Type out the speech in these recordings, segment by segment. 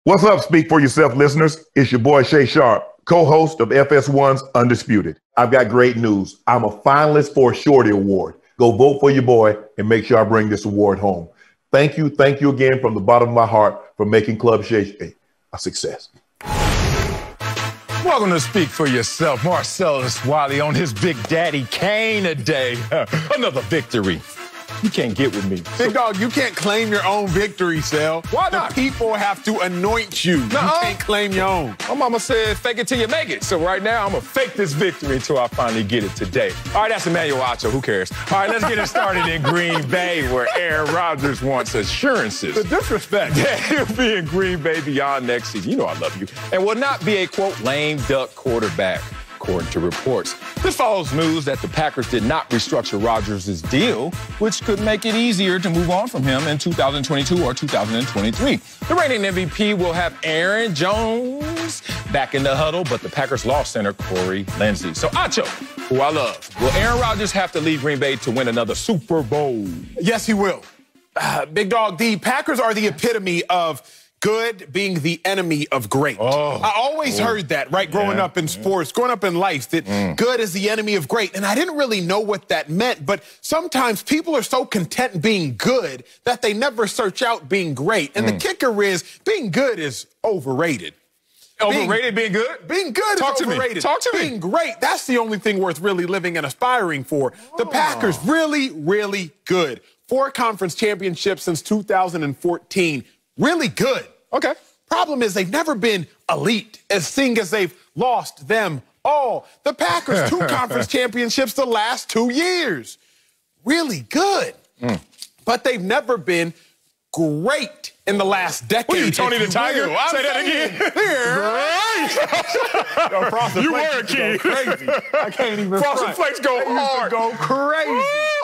What's up, Speak For Yourself listeners? It's your boy Shay Sharp, co-host of FS1's Undisputed. I've got great news. I'm a finalist for a Shorty Award. Go vote for your boy and make sure I bring this award home. Thank you again from the bottom of my heart for making Club Shay a success. Welcome to Speak For Yourself. Marcellus Wiley on his Big Daddy Kane today. Another victory. You can't get with me. Big dog, you can't claim your own victory, Sel. Why not? The people have to anoint you. You can't claim your own. My mama said fake it till you make it. So right now, I'm going to fake this victory until I finally get it today. All right, that's Emmanuel Acho. Who cares? All right, let's get it started in Green Bay, where Aaron Rodgers wants assurances. The disrespect. Yeah, he'll be in Green Bay beyond next season. You know I love you. And will not be a, quote, lame duck quarterback, according to reports. This follows news that the Packers did not restructure Rodgers' deal, which could make it easier to move on from him in 2022 or 2023. The reigning MVP will have Aaron Jones back in the huddle, but the Packers lost center Corey Lindsey. So, Acho, who I love, will Aaron Rodgers have to leave Green Bay to win another Super Bowl? Yes, he will. Big dog, the Packers are the epitome of good being the enemy of great. I always heard that, right, growing up in sports, growing up in life, that good is the enemy of great. And I didn't really know what that meant, but sometimes people are so content being good that they never search out being great. And the kicker is being good is overrated. Overrated being good? Being good is overrated. Talk to me. Being great, that's the only thing worth really living and aspiring for. The Packers, really, really good. 4 conference championships since 2014. Really good. Okay. Problem is they've never been elite, as seeing as they've lost them all. The Packers, 2 conference championships the last 2 years. Really good. But they've never been great in the last decade. What are you, Tony the Tiger? Say that again. You were a kid. Crazy. I can't even Frosted Flakes go hard. Go crazy.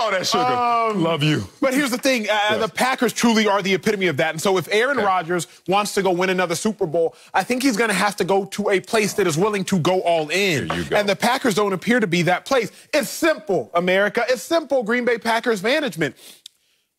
Oh, that sugar. Love you. But here's the thing. The Packers truly are the epitome of that. And so if Aaron Rodgers wants to go win another Super Bowl, I think he's going to have to go to a place that is willing to go all in. There you go. And the Packers don't appear to be that place. It's simple, America. It's simple, Green Bay Packers management.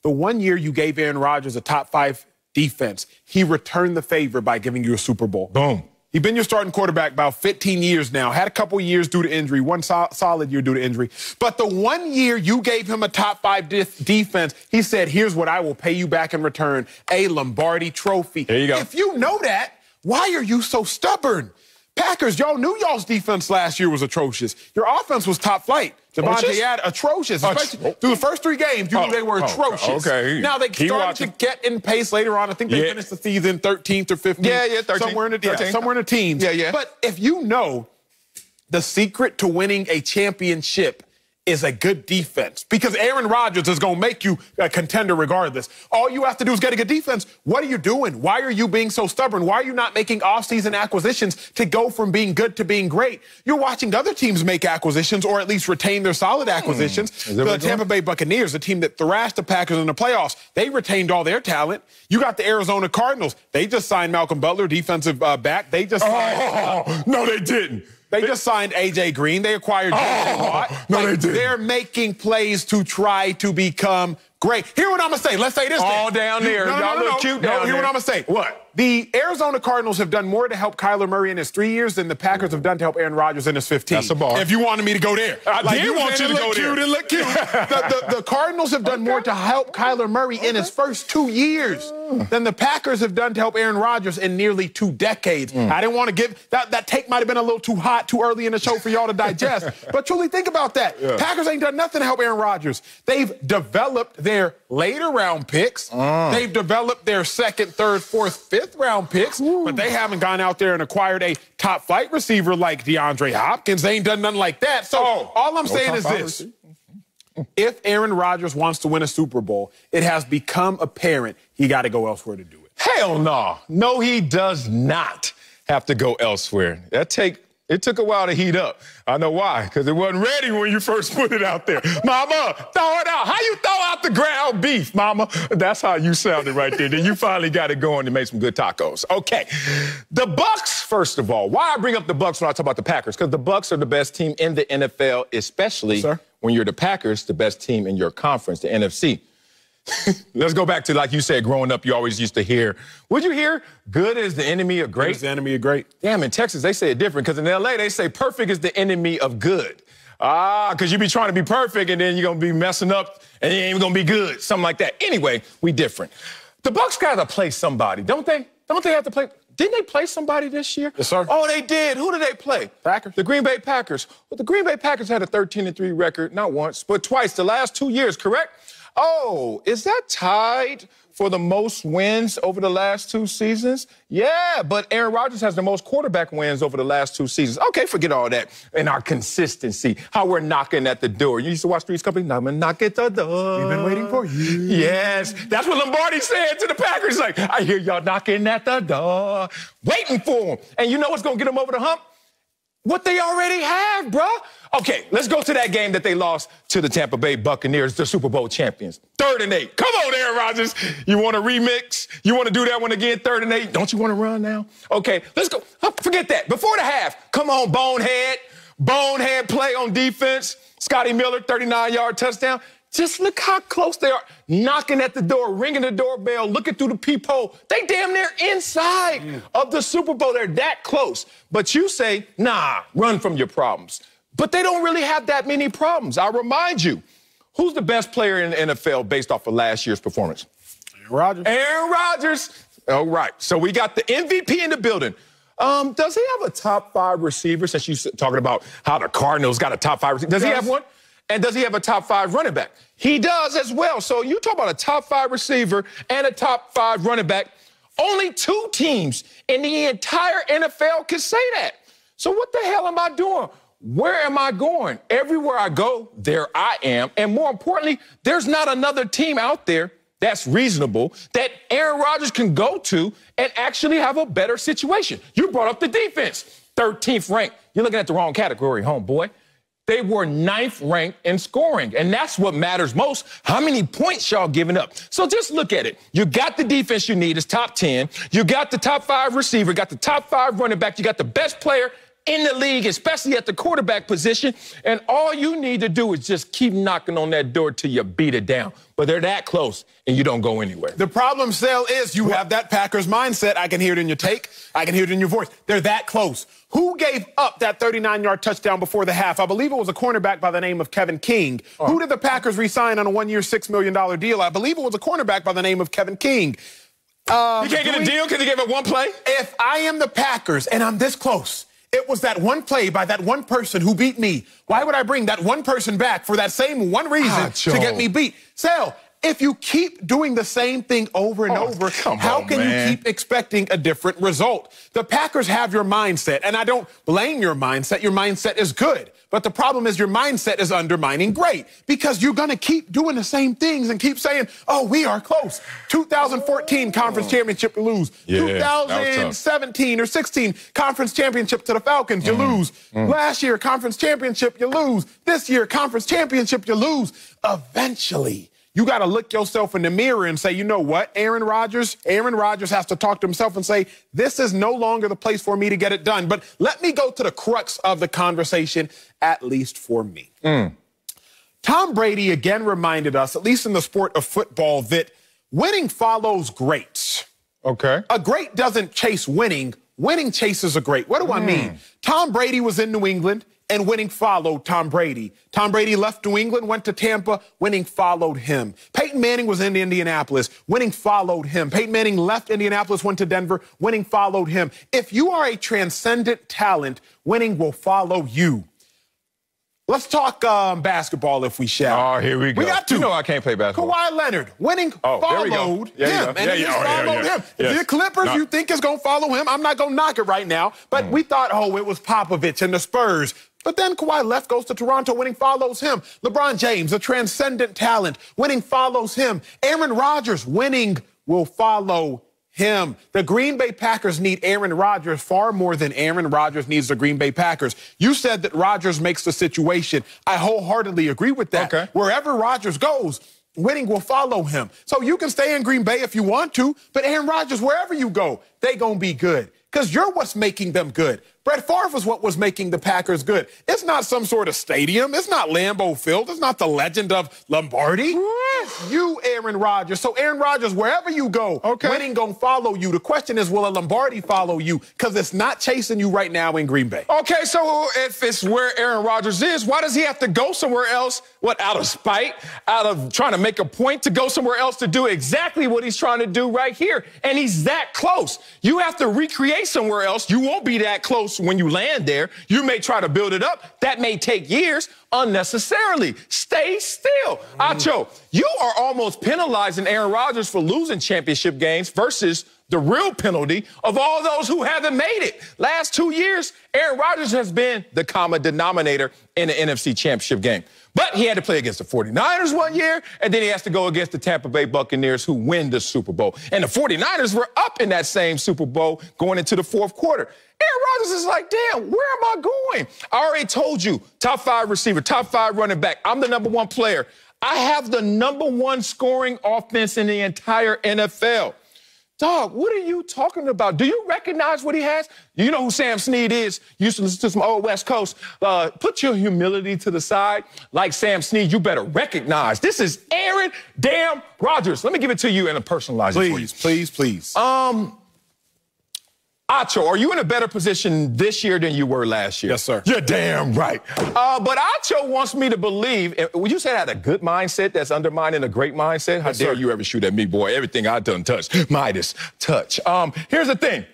The 1 year you gave Aaron Rodgers a top 5 defense, he returned the favor by giving you a Super Bowl. Boom. He's been your starting quarterback about 15 years now. Had a couple years due to injury, one solid year due to injury. But the 1 year you gave him a top 5 defense, he said, here's what I will pay you back in return, a Lombardi trophy. There you go. If you know that, why are you so stubborn? Packers, y'all knew y'all's defense last year was atrocious. Your offense was top flight. Devontae had atrocious. Especially through the first 3 games, you knew they were atrocious. Okay. Now they started to get in pace later on. I think they finished the season 13th or 15th. Yeah, 13th. Somewhere in the teens. Yeah. But if you know the secret to winning a championship is a good defense, because Aaron Rodgers is going to make you a contender regardless. All you have to do is get a good defense. What are you doing? Why are you being so stubborn? Why are you not making offseason acquisitions to go from being good to being great? You're watching other teams make acquisitions or at least retain their solid acquisitions. The Tampa Bay Buccaneers, the team that thrashed the Packers in the playoffs, they retained all their talent. You got the Arizona Cardinals. They just signed Malcolm Butler, defensive back. They just signed, no, they didn't. They just signed A.J. Green. They acquired J.J. Watt. No, they didn't. They're making plays to try to become great. Hear what I'm going to say. Let's say this. All down there. Y'all look cute down there. Hear what I'm going to say. What? The Arizona Cardinals have done more to help Kyler Murray in his 3 years than the Packers have done to help Aaron Rodgers in his 15. That's a bar. If you wanted me to go there. I did want you to go there. Look cute. The Cardinals have done more to help Kyler Murray in his first 2 years than the Packers have done to help Aaron Rodgers in nearly 2 decades. I didn't want to give that take might have been a little too hot, too early in the show for y'all to digest. But truly think about that. Packers ain't done nothing to help Aaron Rodgers. They've developed their later round picks. They've developed their 2nd, 3rd, 4th, 5th round picks. But they haven't gone out there and acquired a top flight receiver like DeAndre Hopkins. They ain't done nothing like that. So all I'm saying is this. If Aaron Rodgers wants to win a Super Bowl, it has become apparent he got to go elsewhere to do it. Hell no. No, he does not have to go elsewhere. It took a while to heat up. I know why, because it wasn't ready when you first put it out there. Mama, throw it out. How you throw out the ground beef, mama? That's how you sounded right there. Then you finally got it going to make some good tacos. Okay. The Bucs, first of all. Why I bring up the Bucs when I talk about the Packers? Because the Bucs are the best team in the NFL, especially when you're the Packers, the best team in your conference, the NFC. Let's go back to, like you said, growing up, you always used to hear, would you hear, good is the enemy of great? Good is the enemy of great. Damn, in Texas, they say it different, because in L.A., they say perfect is the enemy of good. Because you be trying to be perfect, and then you're going to be messing up, and you ain't even going to be good, something like that. Anyway, we different. The Bucs got to play somebody, don't they? Don't they have to play? Didn't they play somebody this year? Yes, sir. Oh, they did. Who did they play? Packers. The Green Bay Packers. Well, the Green Bay Packers had a 13-3 record, not once, but twice, the last 2 years, correct? Oh, is that tied for the most wins over the last 2 seasons? Yeah, but Aaron Rodgers has the most quarterback wins over the last 2 seasons. Okay, forget all that. And our consistency, how we're knocking at the door. You used to watch Three's Company? I'm going to knock at the door. We've been waiting for you. Yes, that's what Lombardi said to the Packers. Like, I hear y'all knocking at the door, waiting for them. And you know what's going to get them over the hump? What they already have, bruh. Okay, let's go to that game that they lost to the Tampa Bay Buccaneers, the Super Bowl champions. 3rd and 8. Come on, Aaron Rodgers. You want to remix? You want to do that one again, 3rd and 8? Don't you want to run now? Okay, let's go. Forget that. Before the half, come on, bonehead. Bonehead play on defense. Scotty Miller, 39-yard touchdown. Just look how close they are. Knocking at the door, ringing the doorbell, looking through the peephole. They damn near inside of the Super Bowl. They're that close. But you say, nah, run from your problems. But they don't really have that many problems. I'll remind you, who's the best player in the NFL based off of last year's performance? Aaron Rodgers. Aaron Rodgers. All right. So we got the MVP in the building. Does he have a top 5 receiver, since you're talking about how the Cardinals got a top 5 receiver? Does he have one? And does he have a top 5 running back? He does as well. So you talk about a top 5 receiver and a top 5 running back. Only 2 teams in the entire NFL can say that. So what the hell am I doing? Where am I going? Everywhere I go, there I am. And more importantly, there's not another team out there that's reasonable that Aaron Rodgers can go to and actually have a better situation. You brought up the defense, 13th ranked. You're looking at the wrong category, homeboy. They were 9th ranked in scoring, and that's what matters most. How many points y'all giving up? So just look at it. You got the defense you need, it's top 10. You got the top 5 receiver, got the top 5 running back. You got the best player in the league, especially at the quarterback position. And all you need to do is just keep knocking on that door till you beat it down. But they're that close, and you don't go anywhere. The problem, Sale, is you have that Packers mindset. I can hear it in your take. I can hear it in your voice. They're that close. Who gave up that 39-yard touchdown before the half? I believe it was a cornerback by the name of Kevin King. Who did the Packers re-sign on a 1-year, $6 million deal? I believe it was a cornerback by the name of Kevin King. You can't get a deal because he gave up one play? If I am the Packers and I'm this close, it was that one play by that one person who beat me. Why would I bring that one person back for that same one reason to get me beat? Sal, if you keep doing the same thing over and over, how can you keep expecting a different result? The Packers have your mindset, and I don't blame your mindset. Your mindset is good. But the problem is your mindset is undermining great, because you're going to keep doing the same things and keep saying, oh, we are close. 2014 conference championship, you lose. 2017 or 16 conference championship to the Falcons, you lose. Last year, conference championship, you lose. This year, conference championship, you lose. Eventually, you got to look yourself in the mirror and say, you know what, Aaron Rodgers has to talk to himself and say, this is no longer the place for me to get it done. But let me go to the crux of the conversation, at least for me. Tom Brady again reminded us, at least in the sport of football, that winning follows greats. Okay. A great doesn't chase winning. Winning chases a great. What do I mean? Tom Brady was in New England, and winning followed Tom Brady. Tom Brady left New England, went to Tampa, winning followed him. Peyton Manning was in Indianapolis, winning followed him. Peyton Manning left Indianapolis, went to Denver, winning followed him. If you are a transcendent talent, winning will follow you. Let's talk basketball, if we shall. Oh, here we go. We got to. You know I can't play basketball. Kawhi Leonard, winning followed him. And he followed him. If the Clippers you think is going to follow him, I'm not going to knock it right now. But we thought, oh, it was Popovich and the Spurs. But then Kawhi left, goes to Toronto, winning follows him. LeBron James, a transcendent talent, winning follows him. Aaron Rodgers, winning will follow him. The Green Bay Packers need Aaron Rodgers far more than Aaron Rodgers needs the Green Bay Packers. You said that Rodgers makes the situation. I wholeheartedly agree with that. Okay. Wherever Rodgers goes, winning will follow him. So you can stay in Green Bay if you want to, but Aaron Rodgers, wherever you go, they gonna be good. Because you're what's making them good. Brett Favre was what was making the Packers good. It's not some sort of stadium. It's not Lambeau Field. It's not the legend of Lombardi. It's you, Aaron Rodgers. So, Aaron Rodgers, wherever you go, winning gonna follow you. The question is, will a Lombardi follow you? Because it's not chasing you right now in Green Bay. Okay, so if it's where Aaron Rodgers is, why does he have to go somewhere else? What, out of spite? Out of trying to make a point to go somewhere else to do exactly what he's trying to do right here? And he's that close. You have to recreate somewhere else. You won't be that close when you land there. You may try to build it up. That may take years unnecessarily. Stay still. Acho, you are almost penalizing Aaron Rodgers for losing championship games versus the real penalty of all those who haven't made it. Last 2 years, Aaron Rodgers has been the common denominator in the NFC Championship game. But he had to play against the 49ers 1 year, and then he has to go against the Tampa Bay Buccaneers, who win the Super Bowl. And the 49ers were up in that same Super Bowl going into the fourth quarter. Aaron Rodgers is like, damn, where am I going? I already told you, top 5 receiver, top 5 running back. I'm the #1 player. I have the #1 scoring offense in the entire NFL. Dog, what are you talking about? Do you recognize what he has? You know who Sam Snead is? You used to listen to some old West Coast. Put your humility to the side. Like Sam Snead, you better recognize this is Aaron damn Rodgers. Let me give it to you and personalize it for you. Please. Acho, are you in a better position this year than you were last year? Yes, sir. You're damn right. But Acho wants me to believe, would you say I had a good mindset that's undermining a great mindset? How dare you ever shoot at me, boy? Everything I done touched, Midas touch. Here's the thing.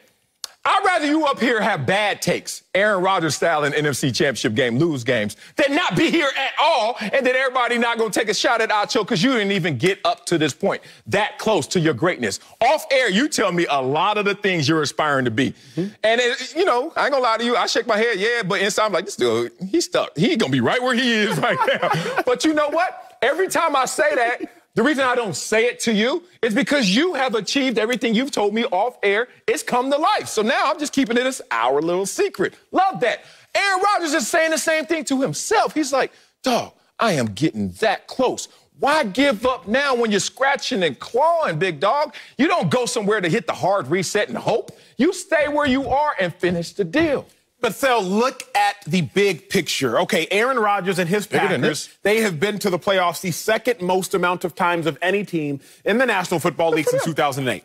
I'd rather you up here have bad takes, Aaron Rodgers style in NFC Championship game, lose games, than not be here at all, and then everybody not going to take a shot at Acho because you didn't even get up to this point, that close to your greatness. Off air, you tell me a lot of the things you're aspiring to be. And, you know, I ain't going to lie to you. I shake my head, yeah, but inside I'm like, this dude, he's stuck. He ain't going to be right where he is right now. But you know what? Every time I say that, the reason I don't say it to you is because you have achieved everything you've told me off air. It's come to life. So now I'm just keeping it as our little secret. Love that. Aaron Rodgers is saying the same thing to himself. He's like, dog, I am getting that close. Why give up now when you're scratching and clawing, big dog? You don't go somewhere to hit the hard reset and hope. You stay where you are and finish the deal. But, Sel, look at the big picture. Okay, Aaron Rodgers and his Packers, they have been to the playoffs the second most amount of times of any team in the National Football League since 2008.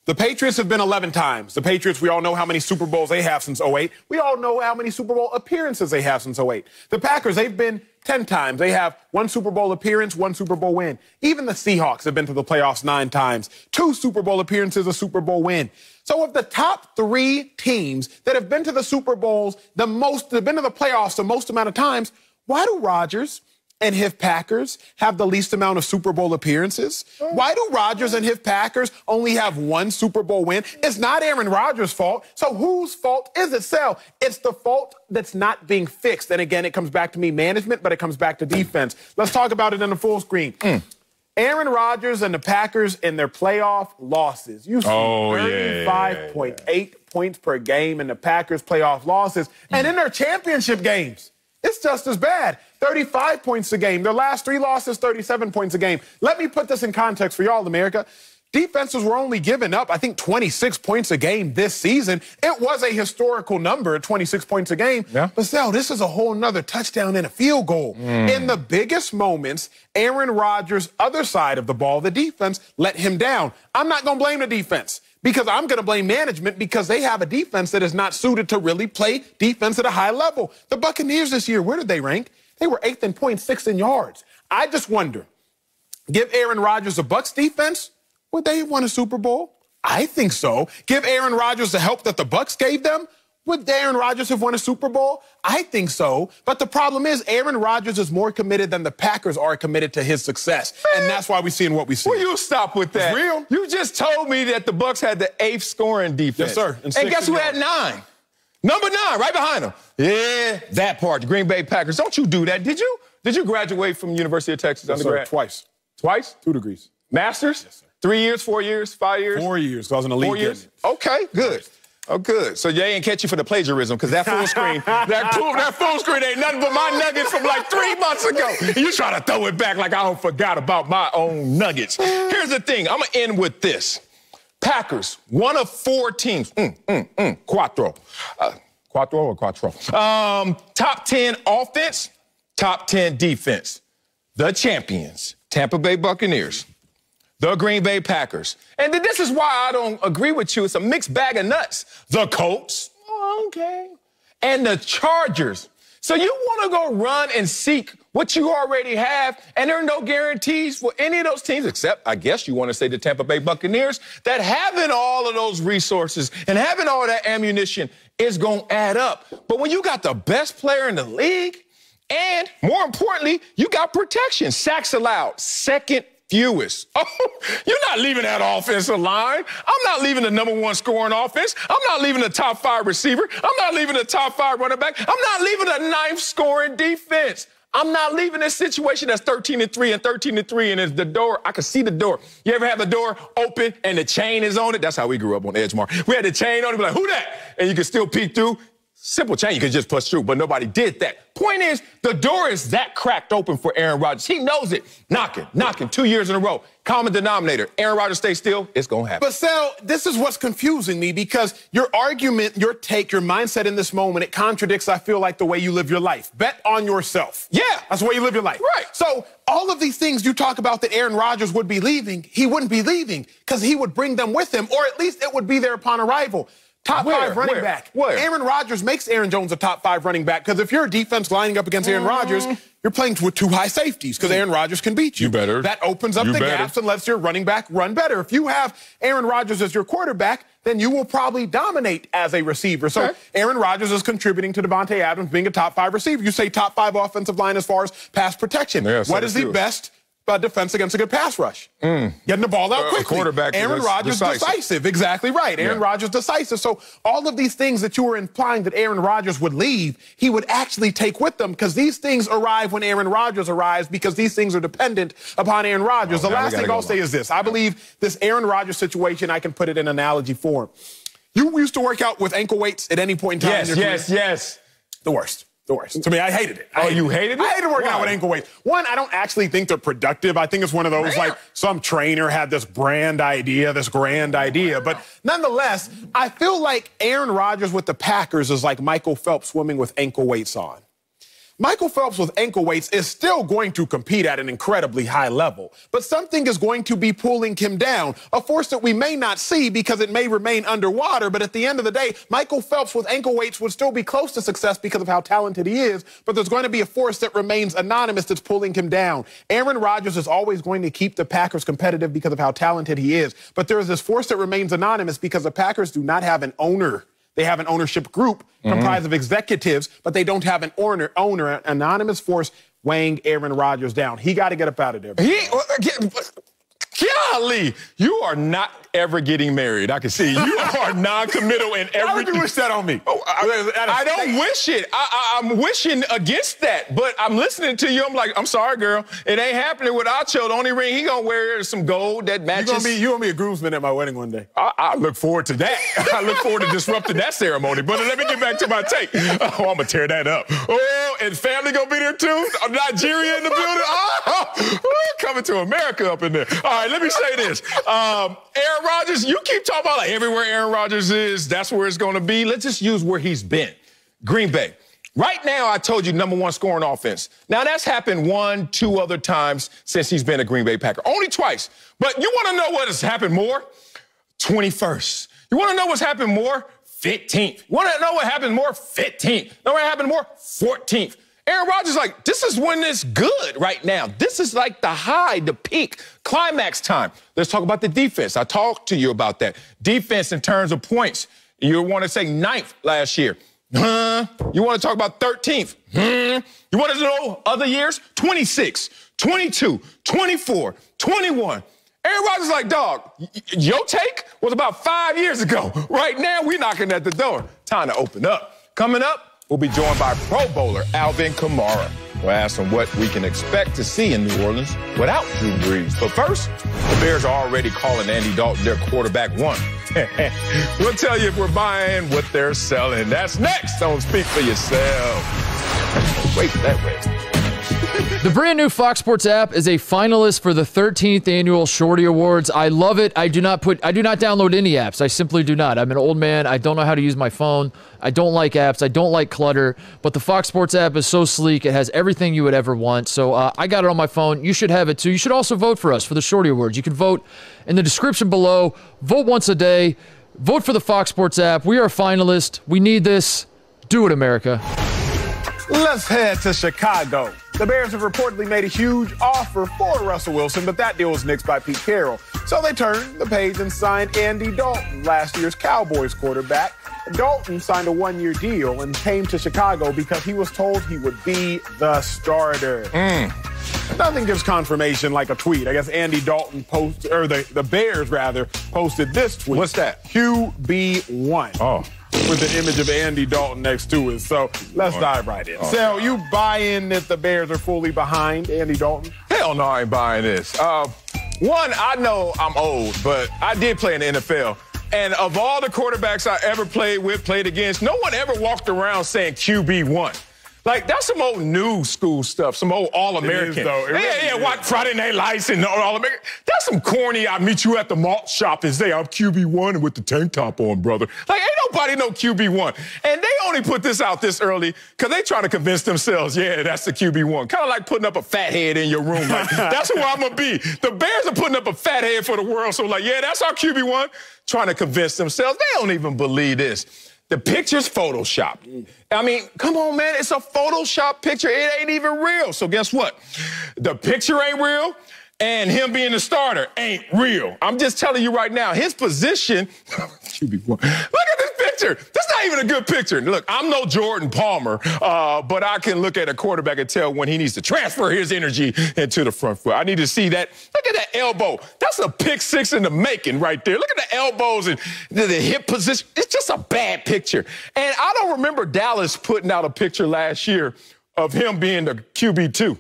The Patriots have been 11 times. The Patriots, we all know how many Super Bowls they have since 2008. We all know how many Super Bowl appearances they have since 2008. The Packers, they've been 10 times. They have 1 Super Bowl appearance, 1 Super Bowl win. Even the Seahawks have been to the playoffs 9 times. 2 Super Bowl appearances, a Super Bowl win. So of the top 3 teams that have been to the Super Bowls the most, that have been to the playoffs the most amount of times, why do Rodgers and his Packers have the least amount of Super Bowl appearances? Why do Rodgers and his Packers only have 1 Super Bowl win? It's not Aaron Rodgers' fault. So whose fault is it, Sel? It's the fault that's not being fixed. And again, it comes back to me, management, but it comes back to defense. Let's talk about it in the full screen. Aaron Rodgers and the Packers in their playoff losses. You see 35.8 points per game in the Packers' playoff losses. And in their championship games, it's just as bad. 35 points a game. Their last 3 losses, 37 points a game. Let me put this in context for y'all, America. Defenses were only giving up, I think, 26 points a game this season. It was a historical number, 26 points a game. Yeah. But, Sal, this is a whole nother touchdown and a field goal. In the biggest moments, Aaron Rodgers' other side of the ball, the defense, let him down. I'm not going to blame the defense because I'm going to blame management because they have a defense that is not suited to really play defense at a high level. The Buccaneers this year, where did they rank? They were 8th in points, 6th in yards. I just wonder, give Aaron Rodgers a Bucs defense? Would they have won a Super Bowl? I think so. Give Aaron Rodgers the help that the Bucs gave them? Would Aaron Rodgers have won a Super Bowl? I think so. But the problem is Aaron Rodgers is more committed than the Packers are committed to his success. And that's why we're seeing what we see. Will you stop with that? It's real. You just told me that the Bucs had the 8th scoring defense. Yes, sir. And guess who had 9? Number 9, right behind him. Yeah, that part, the Green Bay Packers. Don't you do that. Did you graduate from University of Texas undergrad? Sir, twice. Twice? 2 degrees. Masters? Yes, sir. 3 years, 4 years, 5 years? 4 years. So I was in the league. 4 years? Okay, good. Oh, good. So they ain't catch you for the plagiarism because that full screen, that full screen ain't nothing but my nuggets from like 3 months ago. And you try to throw it back like I don't forgot about my own nuggets. Here's the thing. I'm going to end with this. Packers, one of 4 teams. Cuatro. Quattro or quattro? Top 10 offense, top 10 defense. The champions, Tampa Bay Buccaneers. The Green Bay Packers. And this is why I don't agree with you. It's a mixed bag of nuts. The Colts. Okay. And the Chargers. So you want to go run and seek what you already have, and there are no guarantees for any of those teams, except, I guess you want to say the Tampa Bay Buccaneers, that having all of those resources and having all that ammunition is going to add up. But when you got the best player in the league, and more importantly, you got protection. Sacks allowed, second fewest. Oh, you're not leaving that offensive line. I'm not leaving the #1 scoring offense. I'm not leaving the top 5 receiver. I'm not leaving the top 5 running back. I'm not leaving the 9th scoring defense. I'm not leaving this situation that's 13-3 and 13-3, and it's the door. I can see the door. You ever have the door open and the chain is on it? That's how we grew up on Edgemar. We had the chain on it, be like, who that? And you could still peek through. Simple chain, you could just push through, but nobody did that. Point is, the door is that cracked open for Aaron Rodgers. He knows it. Knocking 2 years in a row. Common denominator. Aaron Rodgers stays still, it's going to happen. But, Sal, this is what's confusing me, because your argument, your take, your mindset in this moment, it contradicts, I feel like, the way you live your life. Bet on yourself. Yeah. That's the way you live your life. Right. So all of these things you talk about that Aaron Rodgers would be leaving, he wouldn't be leaving because he would bring them with him, or at least it would be there upon arrival. Top 5 running back. Where? Aaron Rodgers makes Aaron Jones a top 5 running back, because if you're a defense lining up against Aaron Rodgers, you're playing with 2 high safeties because Aaron Rodgers can beat you. You better. That opens up the gaps and lets your running back run better. If you have Aaron Rodgers as your quarterback, then you will probably dominate as a receiver. So Aaron Rodgers is contributing to Devontae Adams being a top 5 receiver. You say top 5 offensive line as far as pass protection. Yeah, what is the best defense against a good pass rush? Getting the ball out quickly. Quarterback. Aaron Rodgers decisive. Exactly right. Aaron Rodgers decisive. So all of these things that you were implying that Aaron Rodgers would leave, he would actually take with them, because these things arrive when Aaron Rodgers arrives, because these things are dependent upon Aaron Rodgers. The last thing I'll say is this. I believe this Aaron Rodgers situation, I can put it in analogy form. You used to work out with ankle weights at any point in time in your career? Yes. The worst. The worst. To me, I hated it. You hated it? I hated working out with ankle weights. One, I don't actually think they're productive. I think it's one of those, like, some trainer had this grand idea. But nonetheless, I feel like Aaron Rodgers with the Packers is like Michael Phelps swimming with ankle weights on. Michael Phelps with ankle weights is still going to compete at an incredibly high level, but something is going to be pulling him down, a force that we may not see because it may remain underwater, but at the end of the day, Michael Phelps with ankle weights would still be close to success because of how talented he is, but there's going to be a force that remains anonymous that's pulling him down. Aaron Rodgers is always going to keep the Packers competitive because of how talented he is, but there is this force that remains anonymous because the Packers do not have an owner. They have an ownership group comprised of executives, but they don't have an owner, an anonymous force weighing Aaron Rodgers down. He got to get up out of there. Golly, you are not ever getting married. I can see you are non-committal in everything. Why would you wish that on me? I don't wish it. I'm wishing against that, but I'm listening to you. I'm like, I'm sorry, girl. It ain't happening with Acho. The only ring he gonna wear is some gold that matches. You gonna be a groomsman at my wedding one day. I look forward to that. I look forward to disrupting that ceremony. But let me get back to my take. Oh, I'm gonna tear that up. Oh, and family gonna be there too. Nigeria in the building. Oh, coming to America up in there. All right, let me say this. Aaron Rodgers, you keep talking about like everywhere Aaron Rodgers is, that's where it's going to be. Let's just use where he's been. Green Bay. Right now, I told you #1 scoring offense. Now, that's happened 1-2 other times since he's been a Green Bay Packer. Only twice. But you want to know what has happened more? 21st. You want to know what's happened more? 15th. You want to know what happened more? 15th. Know what happened more? 14th. Aaron Rodgers, like, this is when it's good right now. This is like the high, the peak, climax time. Let's talk about the defense. I talked to you about that. Defense in terms of points. You want to say 9th last year. You want to talk about 13th. You want to know other years? 26, 22, 24, 21. Aaron Rodgers like, dog, your take was about 5 years ago. Right now, we're knocking at the door. Time to open up. Coming up, we'll be joined by Pro Bowler Alvin Kamara. We'll ask him what we can expect to see in New Orleans without Drew Brees. But first, the Bears are already calling Andy Dalton their quarterback one. We'll tell you if we're buying what they're selling. That's next on Speak for Yourself. Wait for that way. The brand new Fox Sports app is a finalist for the 13th annual Shorty Awards. I love it. I do not download any apps. I simply do not. I'm an old man. I don't know how to use my phone. I don't like apps. I don't like clutter. But the Fox Sports app is so sleek. It has everything you would ever want. So I got it on my phone. You should have it too. You should also vote for us for the Shorty Awards. You can vote in the description below. Vote once a day. Vote for the Fox Sports app. We are a finalist. We need this. Do it, America. Let's head to Chicago. The Bears have reportedly made a huge offer for Russell Wilson, but that deal was nixed by Pete Carroll. So they turned the page and signed Andy Dalton, last year's Cowboys quarterback. Dalton signed a one-year deal and came to Chicago because he was told he would be the starter. Nothing gives confirmation like a tweet. I guess Andy Dalton posted, or the Bears rather, posted this tweet. What's that? QB1. Oh. With the image of Andy Dalton next to it. So let's dive right in. So you buy in that the Bears are fully behind Andy Dalton? Hell no, I ain't buying this. One, I know I'm old, but I did play in the NFL. And of all the quarterbacks I ever played against, no one ever walked around saying QB1. Like, that's some old new school stuff, some old All-American. Watch Friday Night Lights and All-American. That's some corny, I meet you at the malt shop and say, I'm QB1 with the tank top on, brother. Like, ain't nobody know QB1. And they only put this out this early because they trying to convince themselves, yeah, that's the QB1. Kind of like putting up a fat head in your room. Like, that's who I'm going to be. The Bears are putting up a fat head for the world. So, like, yeah, that's our QB1. Trying to convince themselves. They don't even believe this. The picture's Photoshopped. I mean, come on, man. It's a Photoshop picture. It ain't even real. So guess what? The picture ain't real, and him being the starter ain't real. I'm just telling you right now, his position, QB1. Look at this picture. That's not even a good picture. Look, I'm no Jordan Palmer, but I can look at a quarterback and tell when he needs to transfer his energy into the front foot. I need to see that. Look at that elbow. That's a pick six in the making right there. Look at the elbows and the hip position. It's just a bad picture. And I don't remember Dallas putting out a picture last year of him being the QB2.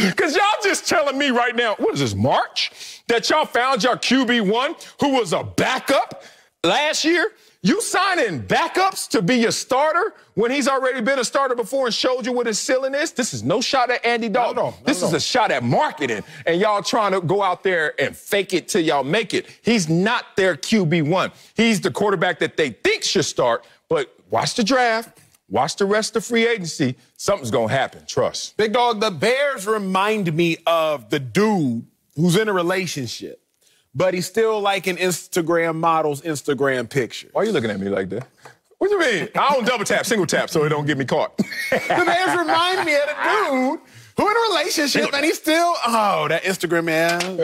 Because y'all just telling me right now, what is this, March? That y'all found your QB1 who was a backup last year? You signing backups to be your starter when he's already been a starter before and showed you what his ceiling is? This is no shot at Andy Dalton. This is a shot at marketing. And y'all trying to go out there and fake it till y'all make it. He's not their QB1. He's the quarterback that they think should start. But watch the draft. Watch the rest of free agency. Something's going to happen. Trust. Big dog, the Bears remind me of the dude who's in a relationship, but he's still like an Instagram model's Instagram picture. Why are you looking at me like that? What do you mean? I don't double tap, single tap, so it don't get me caught. The Bears remind me of the dude who in a relationship, and he's still, that Instagram man.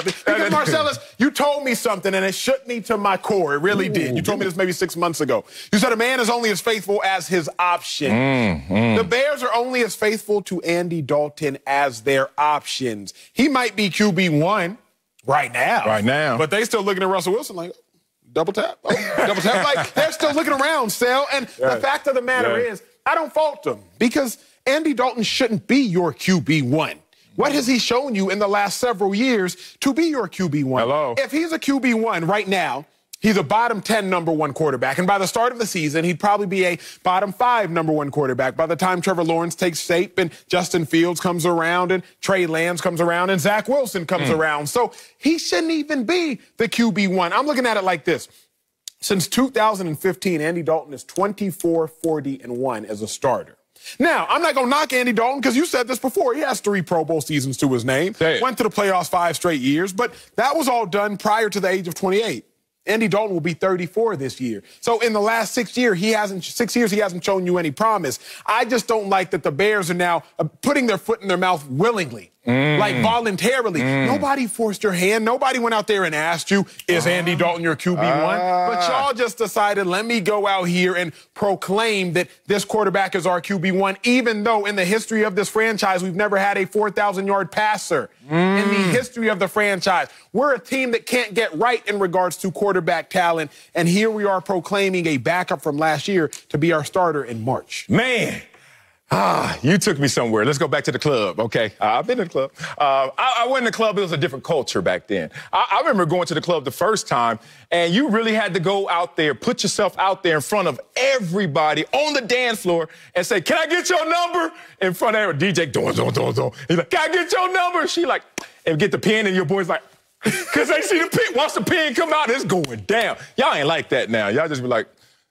Because Marcellus, you told me something, and it shook me to my core. It really did. You told me this maybe 6 months ago. You said a man is only as faithful as his option. The Bears are only as faithful to Andy Dalton as their options. He might be QB1 right now. But they still looking at Russell Wilson like, double tap. Double tap. Like, they're still looking around, Sal. And the fact of the matter is, I don't fault them because Andy Dalton shouldn't be your QB1. What has he shown you in the last several years to be your QB1? Hello. If he's a QB1 right now, he's a bottom 10 number one quarterback. And by the start of the season, he'd probably be a bottom 5 number one quarterback. By the time Trevor Lawrence takes shape and Justin Fields comes around and Trey Lance comes around and Zach Wilson comes around. So he shouldn't even be the QB1. I'm looking at it like this. Since 2015, Andy Dalton is 24-40-1 as a starter. Now, I'm not going to knock Andy Dalton because you said this before. He has 3 Pro Bowl seasons to his name. Went to the playoffs 5 straight years, but that was all done prior to the age of 28. Andy Dalton will be 34 this year. So in the last 6 years, he hasn't shown you any promise. I just don't like that the Bears are now putting their foot in their mouth willingly. Like voluntarily. Nobody forced your hand. Nobody went out there and asked you, is Andy Dalton your QB1? But y'all just decided, let me go out here and proclaim that this quarterback is our QB1, even though in the history of this franchise, we've never had a 4,000-yard passer in the history of the franchise. We're a team that can't get right in regards to quarterback talent, and here we are proclaiming a backup from last year to be our starter in March. Man. You took me somewhere. Let's go back to the club, okay? I've been to the club. I went in the club. It was a different culture back then. I remember going to the club the first time, and you really had to go out there, put yourself out there in front of everybody on the dance floor and say, can I get your number? In front of every DJ, don. He's like, can I get your number? She like, and get the pen, and your boy's like, because they see the pen. Once the pen come out, it's going down. Y'all ain't like that now. Y'all just be like,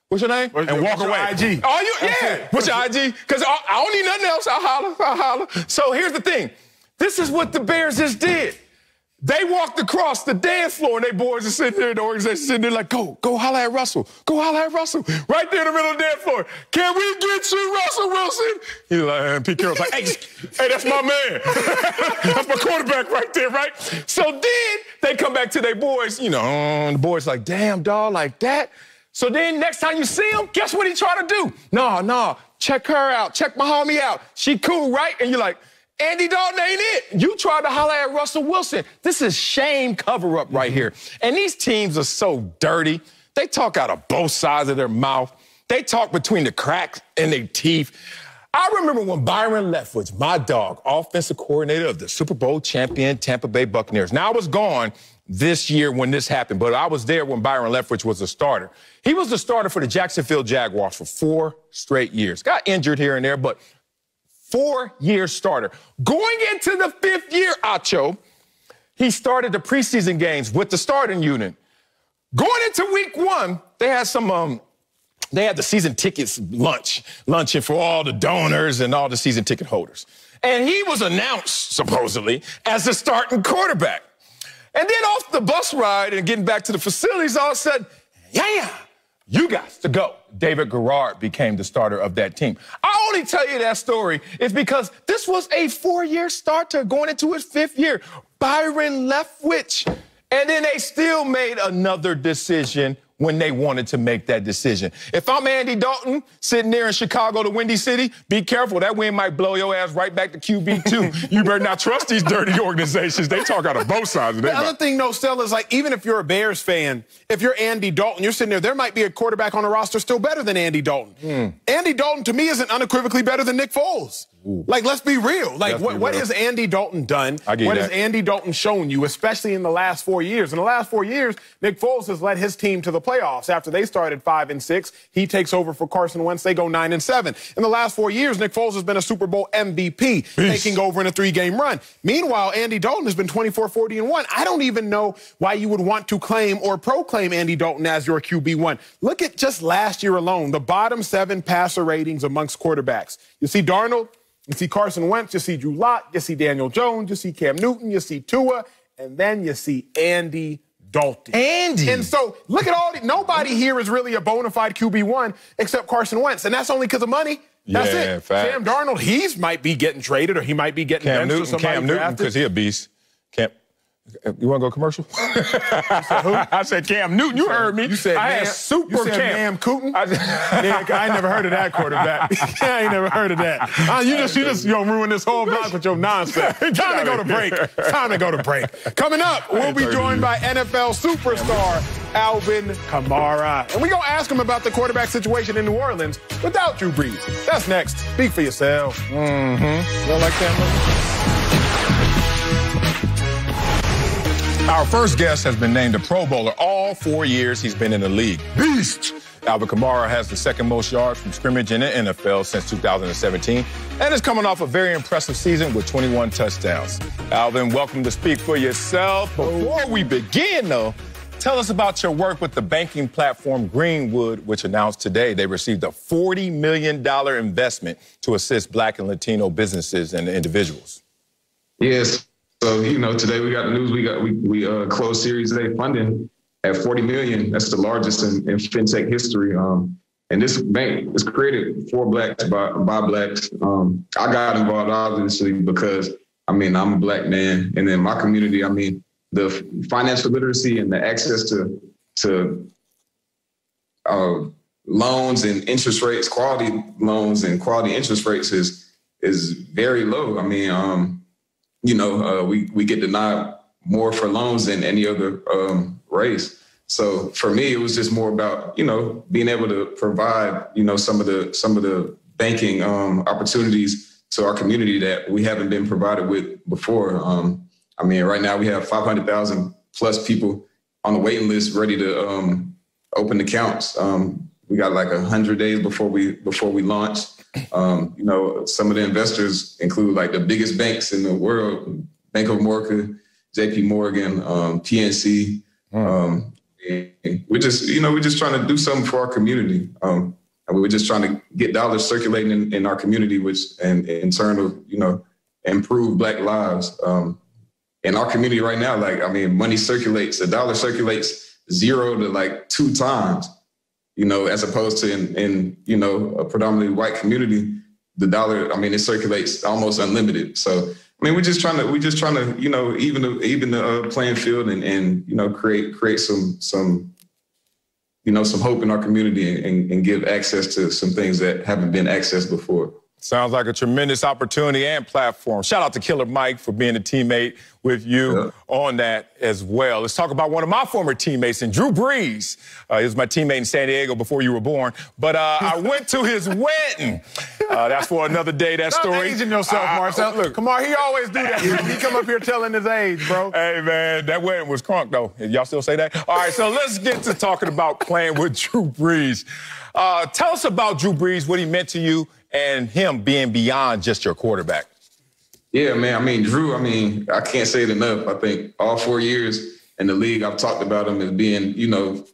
what's your name? And walk away. IG. Oh, yeah. What's your IG? Because I don't need nothing else. I'll holler. So here's the thing. This is what the Bears just did. They walked across the dance floor, and they boys are sitting there, the organization sitting there like, go holler at Russell. Go holler at Russell. Right there in the middle of the dance floor. Can we get you, Russell Wilson? He's like, and Pete Carroll's like, hey, that's my man. That's my quarterback right there, right? So then they come back to their boys, you know, and the boys like, damn, dog, like that? So then next time you see him, guess what he try to do? No, check her out. Check my homie out. She cool, right? And you're like, Andy Dalton ain't it. You tried to holler at Russell Wilson. This is shame cover-up right here. And these teams are so dirty. They talk out of both sides of their mouth. They talk between the cracks in their teeth. I remember when Byron Leftwich, my dog, offensive coordinator of the Super Bowl champion Tampa Bay Buccaneers. Now, I was gone this year when this happened, but I was there when Byron Leftwich was the starter. He was the starter for the Jacksonville Jaguars for 4 straight years. Got injured here and there, but 4-year starter. Going into the 5th year, Acho, he started the preseason games with the starting unit. Going into week 1, they had some, they had the season tickets luncheon for all the donors and all the season ticket holders. And he was announced, supposedly, as the starting quarterback. And then off the bus ride and getting back to the facilities, all of a sudden, yeah, you got to go. David Garrard became the starter of that team. I only tell you that story is because this was a 4-year starter going into his 5th year. Byron Leftwich. And then they still made another decision when they wanted to make that decision. If I'm Andy Dalton sitting there in Chicago, the Windy City, be careful. That wind might blow your ass right back to QB2. You better not trust these dirty organizations. They talk out of both sides of their mouth. The other thing, though, Stella, is like, even if you're a Bears fan, if you're Andy Dalton, you're sitting there might be a quarterback on the roster still better than Andy Dalton. Andy Dalton, to me, isn't unequivocally better than Nick Foles. Like, let's be real. Like, what has Andy Dalton done? What has Andy Dalton shown you, especially in the last 4 years? In the last 4 years, Nick Foles has led his team to the playoffs. After they started 5-6, he takes over for Carson Wentz. They go 9-7. In the last 4 years, Nick Foles has been a Super Bowl MVP, taking over in a 3-game run. Meanwhile, Andy Dalton has been 24-40-1. I don't even know why you would want to claim or proclaim Andy Dalton as your QB1. Look at just last year alone, the bottom 7 passer ratings amongst quarterbacks. You see Darnold, you see Carson Wentz, you see Drew Lock, you see Daniel Jones, you see Cam Newton, you see Tua, and then you see Andy Dalton. And so look at all nobody here is really a bona fide QB1 except Carson Wentz, and that's only because of money. That's it. Facts. Sam Darnold, he might be getting traded or he might be getting benched or Cam Newton, because he a beast. You want to go commercial? I said Cam Newton. You heard me. You said I had Super Cam Cooten. I ain't never heard of that quarterback. I ain't never heard of that. You just ruin this whole block with your nonsense. Time to go to break. Time to go to break. Coming up, we'll be joined by NFL superstar Alvin Kamara, and we gonna ask him about the quarterback situation in New Orleans without Drew Brees. That's next. Speak for yourself. You don't like that? Our first guest has been named a Pro Bowler all 4 years he's been in the league. Beast! Alvin Kamara has the second most yards from scrimmage in the NFL since 2017 and is coming off a very impressive season with 21 touchdowns. Alvin, welcome to Speak for Yourself. Before we begin, though, tell us about your work with the banking platform Greenwood, which announced today they received a $40 million investment to assist Black and Latino businesses and individuals. Yes. So, today we got the news. We closed Series A funding at $40 million. That's the largest in fintech history. And this bank is created for Blacks by Blacks. I got involved obviously because I'm a Black man, and in my community, the financial literacy and the access to loans and interest rates, quality loans and quality interest rates is very low. We get denied more for loans than any other race. So for me, it was just more about, being able to provide, some of the banking opportunities to our community that we haven't been provided with before. I mean, right now we have 500,000 plus people on the waiting list ready to open accounts. We got like 100 days before we launch. You know, some of the investors include like the biggest banks in the world, Bank of America, JP Morgan, PNC. We're just trying to do something for our community. And we're just trying to get dollars circulating in our community, which and in turn of, you know, improve Black lives. In our community right now, like, I mean, money circulates, the dollar circulates 0 to like 2 times, you know, as opposed to in you know, a predominantly white community, the dollar, I mean, it circulates almost unlimited. So, I mean, we're just trying to, you know, even the playing field and, you know, create some, you know, some hope in our community and give access to some things that haven't been accessed before. Sounds like a tremendous opportunity and platform. Shout out to Killer Mike for being a teammate with you on that as well. Let's talk about one of my former teammates, and Drew Brees. He was my teammate in San Diego before you were born. But I went to his wedding. That's for another day, that story. Aging yourself, Marcel. Look, Kamar, he always do that. He come up here telling his age, bro. Hey, man, that wedding was crunk, though. Y'all still say that? All right, so let's get to talking about playing with Drew Brees. Tell us about Drew Brees, what he meant to you, and him being beyond just your quarterback. Yeah, man. I mean, Drew, I mean, I can't say it enough. I think all 4 years in the league, I've talked about him as being, you know,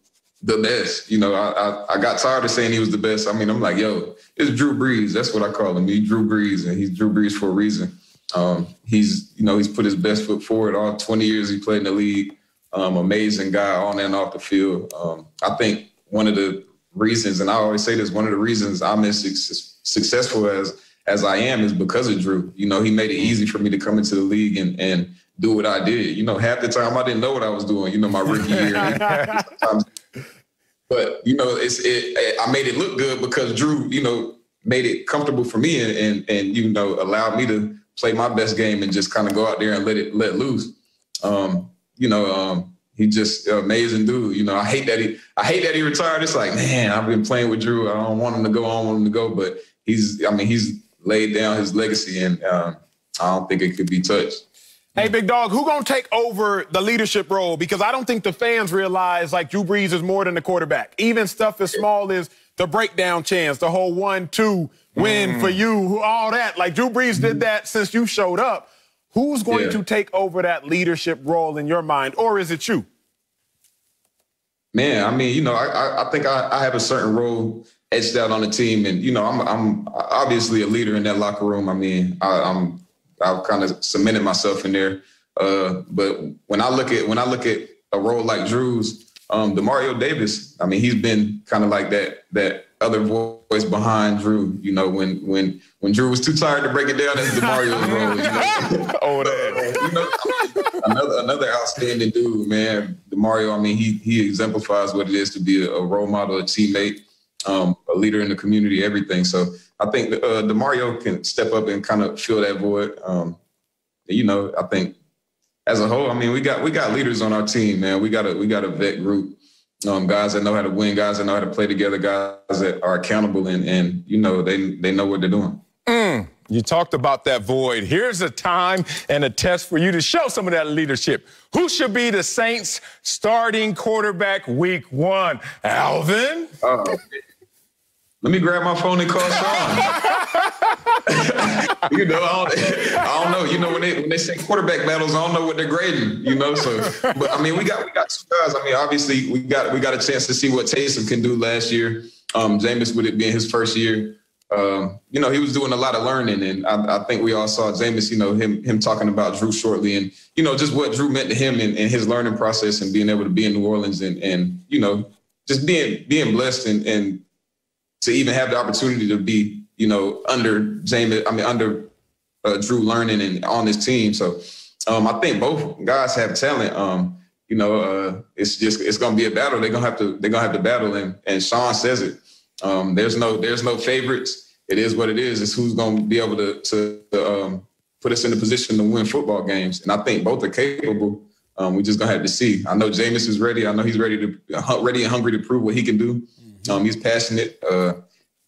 the best. You know, I got tired of saying he was the best. I mean, I'm like, yo, it's Drew Brees. That's what I call him. He's Drew Brees, and he's Drew Brees for a reason. He's put his best foot forward all 20 years he played in the league. Amazing guy on and off the field. I think one of the reasons, and I always say this, one of the reasons I'm as successful as I am is because of Drew. You know, he made it easy for me to come into the league and do what I did. You know, half the time I didn't know what I was doing, you know, my rookie year. But, you know, I made it look good because Drew, you know, made it comfortable for me and you know, allowed me to play my best game and just kind of go out there and let loose. You know, he's just an amazing dude. You know, I hate that he retired. It's like, man, I've been playing with Drew. I don't want him to go. I don't want him to go. But he's laid down his legacy, and I don't think it could be touched. Hey, big dog, who gonna take over the leadership role? Because I don't think the fans realize, like, Drew Brees is more than the quarterback. Even stuff as small as the breakdown chance, the whole 1-2 win for you, all that. Like, Drew Brees did that since you showed up. Who's going to take over that leadership role in your mind, or is it you? Man, I mean, you know, I think I have a certain role etched out on the team, and you know, I'm obviously a leader in that locker room. I mean, I've kind of cemented myself in there. But when I look at a role like Drew's, Demario Davis, I mean, he's been kind of like that other voice behind Drew. You know, when Drew was too tired to break it down, that's Demario's role. You know? Another outstanding dude, man. Demario, I mean, he exemplifies what it is to be a role model, a teammate, a leader in the community, everything. So I think Demario can step up and kind of fill that void. You know, I think as a whole, I mean, we got leaders on our team, man. We got a vet group, guys that know how to win, guys that know how to play together, guys that are accountable, and you know, they know what they're doing. You talked about that void. Here's a time and a test for you to show some of that leadership. Who should be the Saints' starting quarterback week 1? Alvin? Let me grab my phone and call Sean. You know, I don't know. You know, when they say quarterback battles, I don't know what they're grading. You know, so but I mean, we got 2 guys. I mean, obviously, we got a chance to see what Taysom can do last year. Jameis, with it being his first year. You know, he was doing a lot of learning, and I think we all saw Jameis, you know, him talking about Drew shortly, and, you know, just what Drew meant to him in his learning process and being able to be in New Orleans and you know, just being blessed and to even have the opportunity to be, you know, under Drew learning and on this team. So I think both guys have talent. You know, it's going to be a battle. They're going to have to battle, and Sean says it. There's no favorites. It is what it is. It's who's going to be able to put us in a position to win football games. And I think both are capable. We're just going to have to see. I know Jameis is ready. I know he's ready and hungry to prove what he can do. He's passionate.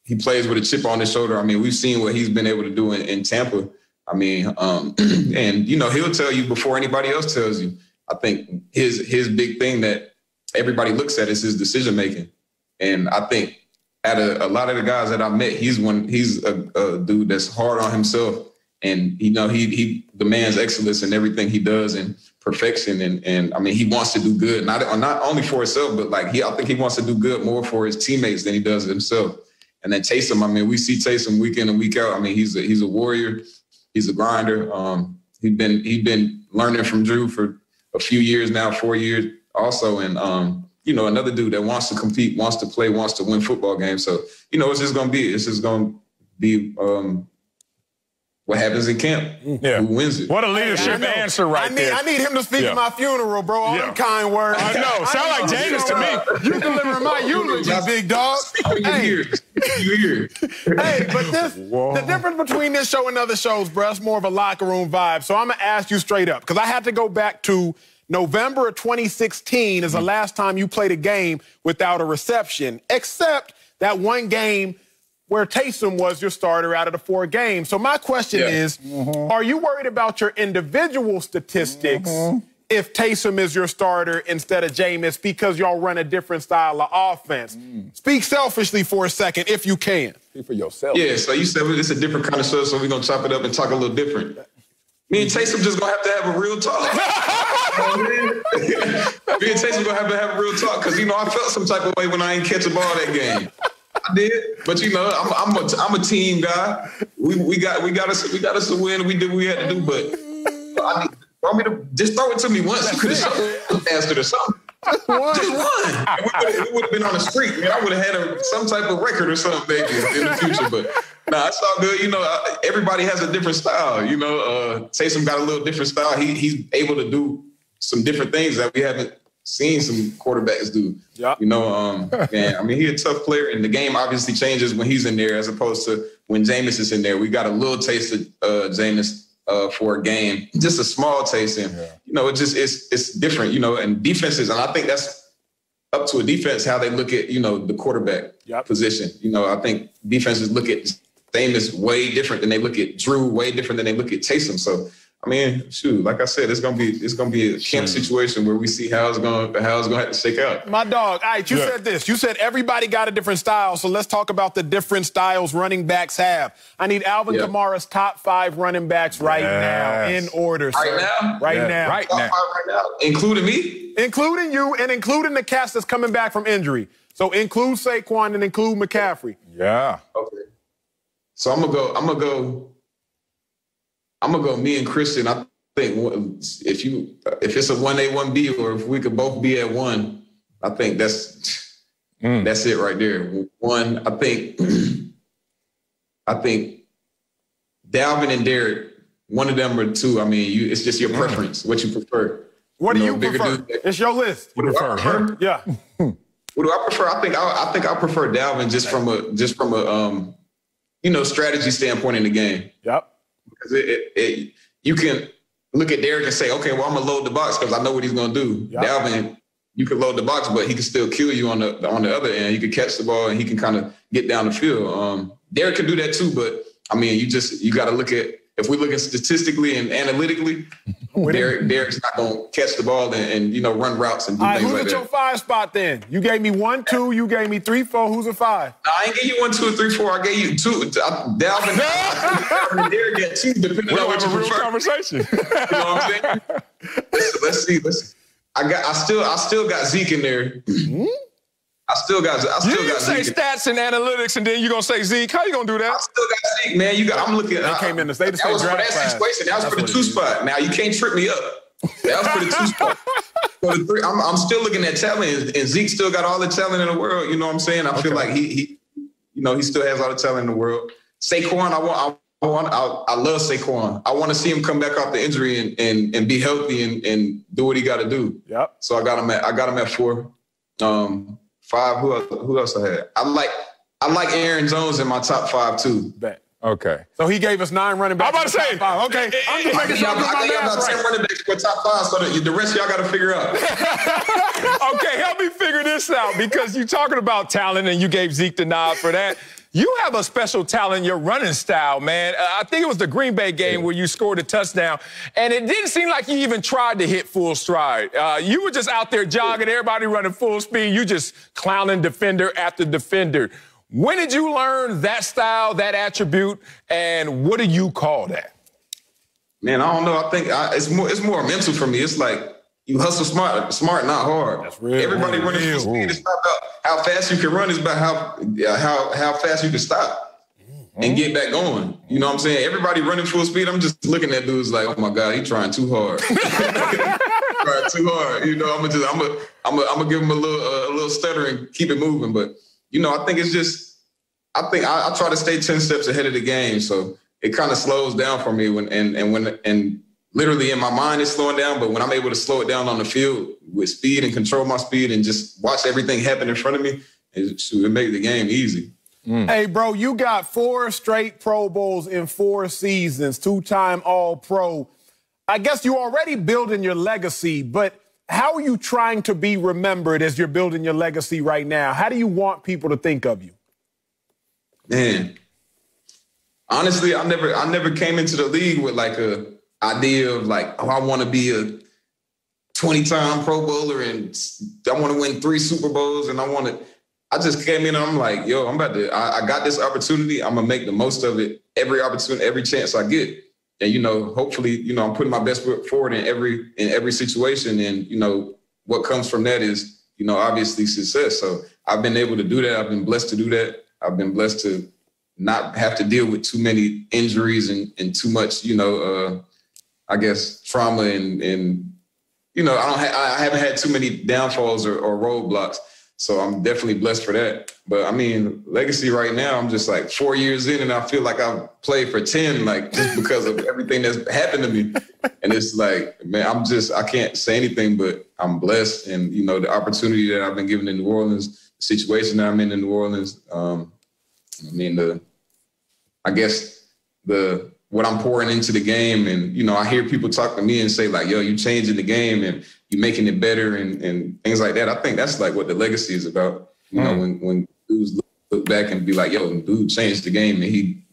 he plays with a chip on his shoulder. I mean, we've seen what he's been able to do in Tampa. I mean, and, you know, he'll tell you before anybody else tells you. I think his big thing that everybody looks at is his decision-making. And I think at a lot of the guys that I met, he's a dude that's hard on himself. And, you know, he demands excellence in everything he does and perfection. And I mean, he wants to do good, not only for himself, but like I think he wants to do good more for his teammates than he does himself. And then Taysom, I mean, we see Taysom week in and week out. I mean, he's a warrior. He's a grinder. He's been learning from Drew for a few years now, 4 years also. And, you know, another dude that wants to compete, wants to play, wants to win football games. So, you know, it's just going to be what happens in camp. Yeah. Who wins it? What a leadership answer there. I need him to speak at my funeral, bro. All them kind words. I know. Sound like James to me. You delivering my eulogy, big dog. You here. Hey, but the difference between this show and other shows, bro, it's more of a locker room vibe. So I'm going to ask you straight up, because I had to go back to November of 2016 is the last time you played a game without a reception, except that one game where Taysom was your starter out of the 4 games. So my question is, are you worried about your individual statistics if Taysom is your starter instead of Jameis because y'all run a different style of offense? Speak selfishly for a second if you can. Speak for yourself. Yeah, so you said it's a different kind of show, so we're going to chop it up and talk a little different. Me and Taysom just going to have a real talk. Me and Taysom going to have a real talk because, you know, I felt some type of way when I ain't catch a ball that game. I did, but you know, I'm a team guy. We got us to win. We did what we had to do, but I want me to just throw it to me once. You could have shot faster or something. Just one. We would have been on the street. Man, I would have had some type of record or something maybe in the future. But nah, it's all good. You know, everybody has a different style. You know, Taysom got a little different style. He's able to do some different things that we haven't seen some quarterbacks do. Yep. You know, man, I mean, he's a tough player, and the game obviously changes when he's in there as opposed to when Jameis is in there. We got a little taste of Jameis for a game, just a small taste. And, you know, it's different, you know, and defenses, and I think that's up to a defense how they look at, you know, the quarterback position. You know, I think defenses look at Jameis way different than they look at Drew, way different than they look at Taysom. So, I mean, shoot, like I said, it's gonna be a camp situation where we see how it's gonna have to shake out. My dog, all right, you said this. You said everybody got a different style, so let's talk about the different styles running backs have. I need Alvin Kamara's top 5 running backs right now in order, sir. Right now? Top 5 right now, including me? Including you and including the cast that's coming back from injury. So include Saquon and include McCaffrey. Yeah. Okay. So I'm gonna go me and Christian. I think if it's a 1A, 1B, or if we could both be at 1, I think that's it right there. 1, I think Dalvin and Derek, one of them or 2. I mean, it's just your preference, what you prefer. What do you prefer? It's your list. What do I prefer? Yeah. What do I prefer? I think I prefer Dalvin just from a you know, strategy standpoint in the game. Yep. Because you can look at Derek and say, okay, well, I'm gonna load the box because I know what he's gonna do. Yep. Dalvin, you can load the box, but he can still kill you on the other end. He can catch the ball and he can kind of get down the field. Derek can do that too, but I mean, you got to look at, if we're looking statistically and analytically, Derek's not gonna catch the ball and you know, run routes and do things like that. Who's at your 5 spot then? You gave me 1, 2. You gave me 3, 4. Who's a 5? No, I ain't give you 1, 2, or 3, 4. I gave you 2. Dalvin and Derek get 2, depending on what you prefer. Real conversation. You know what I'm saying? Let's see. I still got Zeke in there. I still got You say Zeke. stats and analytics, and then you're gonna say Zeke. How you gonna do that? I still got Zeke, man. I'm looking. They came in the state. That was for that situation. That was for the 2 spot. Now you can't trip me up. That was for the 2 spot. For the 3, I'm still looking at talent, and Zeke still got all the talent in the world. You know what I'm saying? I feel like he still has all the talent in the world. Saquon, I love Saquon. I want to see him come back off the injury and be healthy and do what he got to do. Yep. So I got him at 4. 5. Who else I had? I like Aaron Jones in my top 5 too. Bet. Okay. So he gave us 9 running backs. I'm about to say. 5. Okay. I'm just making sure I got about 10 running backs for top 5, so the rest of y'all got to figure out. Okay, help me figure this out because you're talking about talent and you gave Zeke the nod for that. You have a special talent in your running style, man. I think it was the Green Bay game where you scored a touchdown, and it didn't seem like you even tried to hit full stride. You were just out there jogging, everybody running full speed. You just clowning defender after defender. When did you learn that style, that attribute, and what do you call that? Man, I don't know. I think it's more mental for me. It's like you hustle smart, not hard. That's real. Everybody running full speed. It's not about how fast you can run. It's about how fast you can stop and get back going. You know what I'm saying? Everybody running full speed. I'm just looking at dudes like, oh my God, he's trying too hard. Trying too hard. You know, I'm gonna give him a little stutter and keep it moving. But you know, I think it's just, I try to stay 10 steps ahead of the game. So it kind of slows down for me when literally in my mind it's slowing down, but when I'm able to slow it down on the field with speed and control my speed and just watch everything happen in front of me, it makes the game easy. Hey, bro, you got 4 straight Pro Bowls in 4 seasons, 2-time All-Pro. I guess you're already building your legacy, but how are you trying to be remembered as you're building your legacy right now? How do you want people to think of you? Man, honestly, I never came into the league with like a idea of like, oh, I want to be a 20-time Pro Bowler and I want to win 3 Super Bowls and I just came in and I'm like, yo, I got this opportunity. I'm gonna make the most of it. Every opportunity, every chance I get. And, you know, hopefully, you know, I'm putting my best foot forward in every situation. And, you know, what comes from that is, you know, obviously success. So I've been able to do that. I've been blessed to do that. I've been blessed to not have to deal with too many injuries and too much, you know, I guess trauma and you know, I haven't had too many downfalls or roadblocks. So I'm definitely blessed for that. But I mean, legacy right now, I'm just like 4 years in and I feel like I've played for 10, like just because of everything that's happened to me. And it's like, man, I can't say anything, but I'm blessed. And, you know, the opportunity that I've been given in New Orleans, the situation that I'm in New Orleans, I mean, what I'm pouring into the game. And, you know, I hear people talk to me and say like, yo, you changing the game and you making it better and things like that. I think that's like what the legacy is about. You know, when dudes look back and be like, yo, dude changed the game and he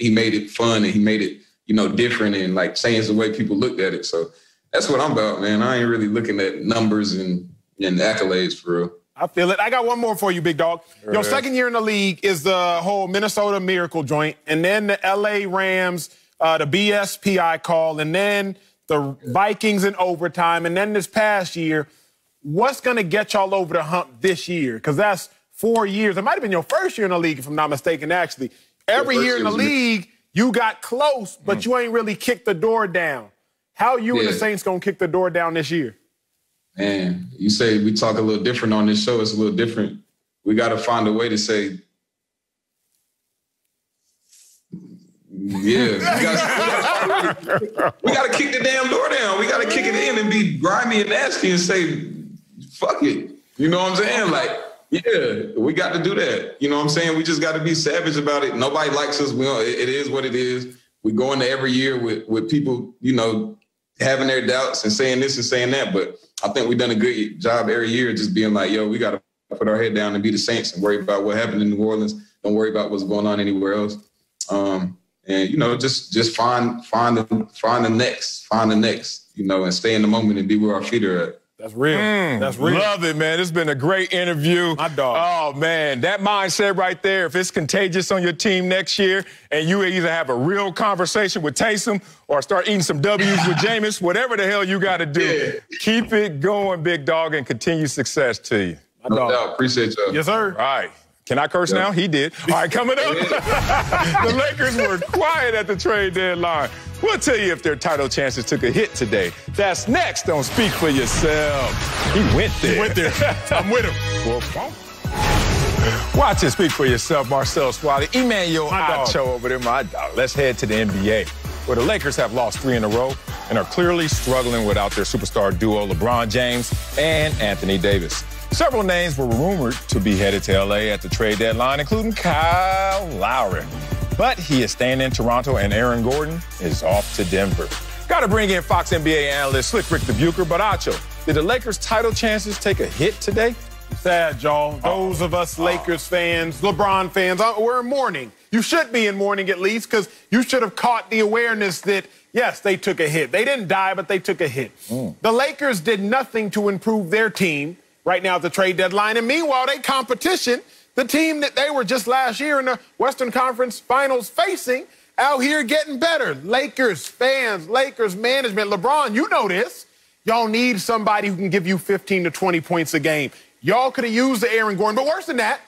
made it fun and he made it, you know, different and like changed the way people looked at it. So that's what I'm about, man. I ain't really looking at numbers and accolades for real. I feel it. I got one more for you, big dog. Your second year in the league is the whole Minnesota Miracle joint, and then the L.A. Rams, the BSPI call, and then the Vikings in overtime, and then this past year. What's going to get y'all over the hump this year? Because that's 4 years. It might have been your first year in the league, if I'm not mistaken, actually. Every year in the league, you got close, but you ain't really kicked the door down. How you and the Saints going to kick the door down this year? Man, you say we talk a little different on this show. It's a little different. We got to find a way to say, yeah, we got to kick the damn door down. We got to kick it in and be grimy and nasty and say, fuck it. You know what I'm saying? Like, yeah, we got to do that. You know what I'm saying? We just got to be savage about it. Nobody likes us. It is what it is. We go into every year with people, you know, having their doubts and saying this and saying that, but I think we've done a good job every year just being like, yo, we got to put our head down and be the Saints and worry about what happened in New Orleans. Don't worry about what's going on anywhere else. And, you know, just find the next, you know, and stay in the moment and be where our feet are at. That's real. That's real. Love it, man. It's been a great interview. My dog. Oh, man, that mindset right there, if it's contagious on your team next year and you either have a real conversation with Taysom or start eating some W's with Jameis, whatever the hell you got to do, keep it going, big dog, and continue success to you. My dog. No doubt. Appreciate y'all. Yes, sir. All right. Can I curse now? He did. All right, coming up, the Lakers were quiet at the trade deadline. We'll tell you if their title chances took a hit today. That's next on Speak for Yourself. He went there. He went there. I'm with him. Watch it. Speak for Yourself. Marcel Wiley, Emmanuel Acho over there, my dog. Let's head to the NBA, where the Lakers have lost 3 in a row and are clearly struggling without their superstar duo LeBron James and Anthony Davis. Several names were rumored to be headed to L.A. at the trade deadline, including Kyle Lowry. But he is staying in Toronto, and Aaron Gordon is off to Denver. Got to bring in Fox NBA analyst Slick Rick the Bucher. But Acho, did the Lakers' title chances take a hit today? Sad, y'all. Those of us Lakers fans, LeBron fans, we're in mourning. You should be in mourning at least, because you should have caught the awareness that, yes, they took a hit. They didn't die, but they took a hit. The Lakers did nothing to improve their team right now at the trade deadline. And meanwhile, they competition, the team that they were just last year in the Western Conference Finals facing, out here getting better. Lakers fans, Lakers management, LeBron, you know this. Y'all need somebody who can give you 15 to 20 points a game. Y'all could have used the Aaron Gordon, but worse than that,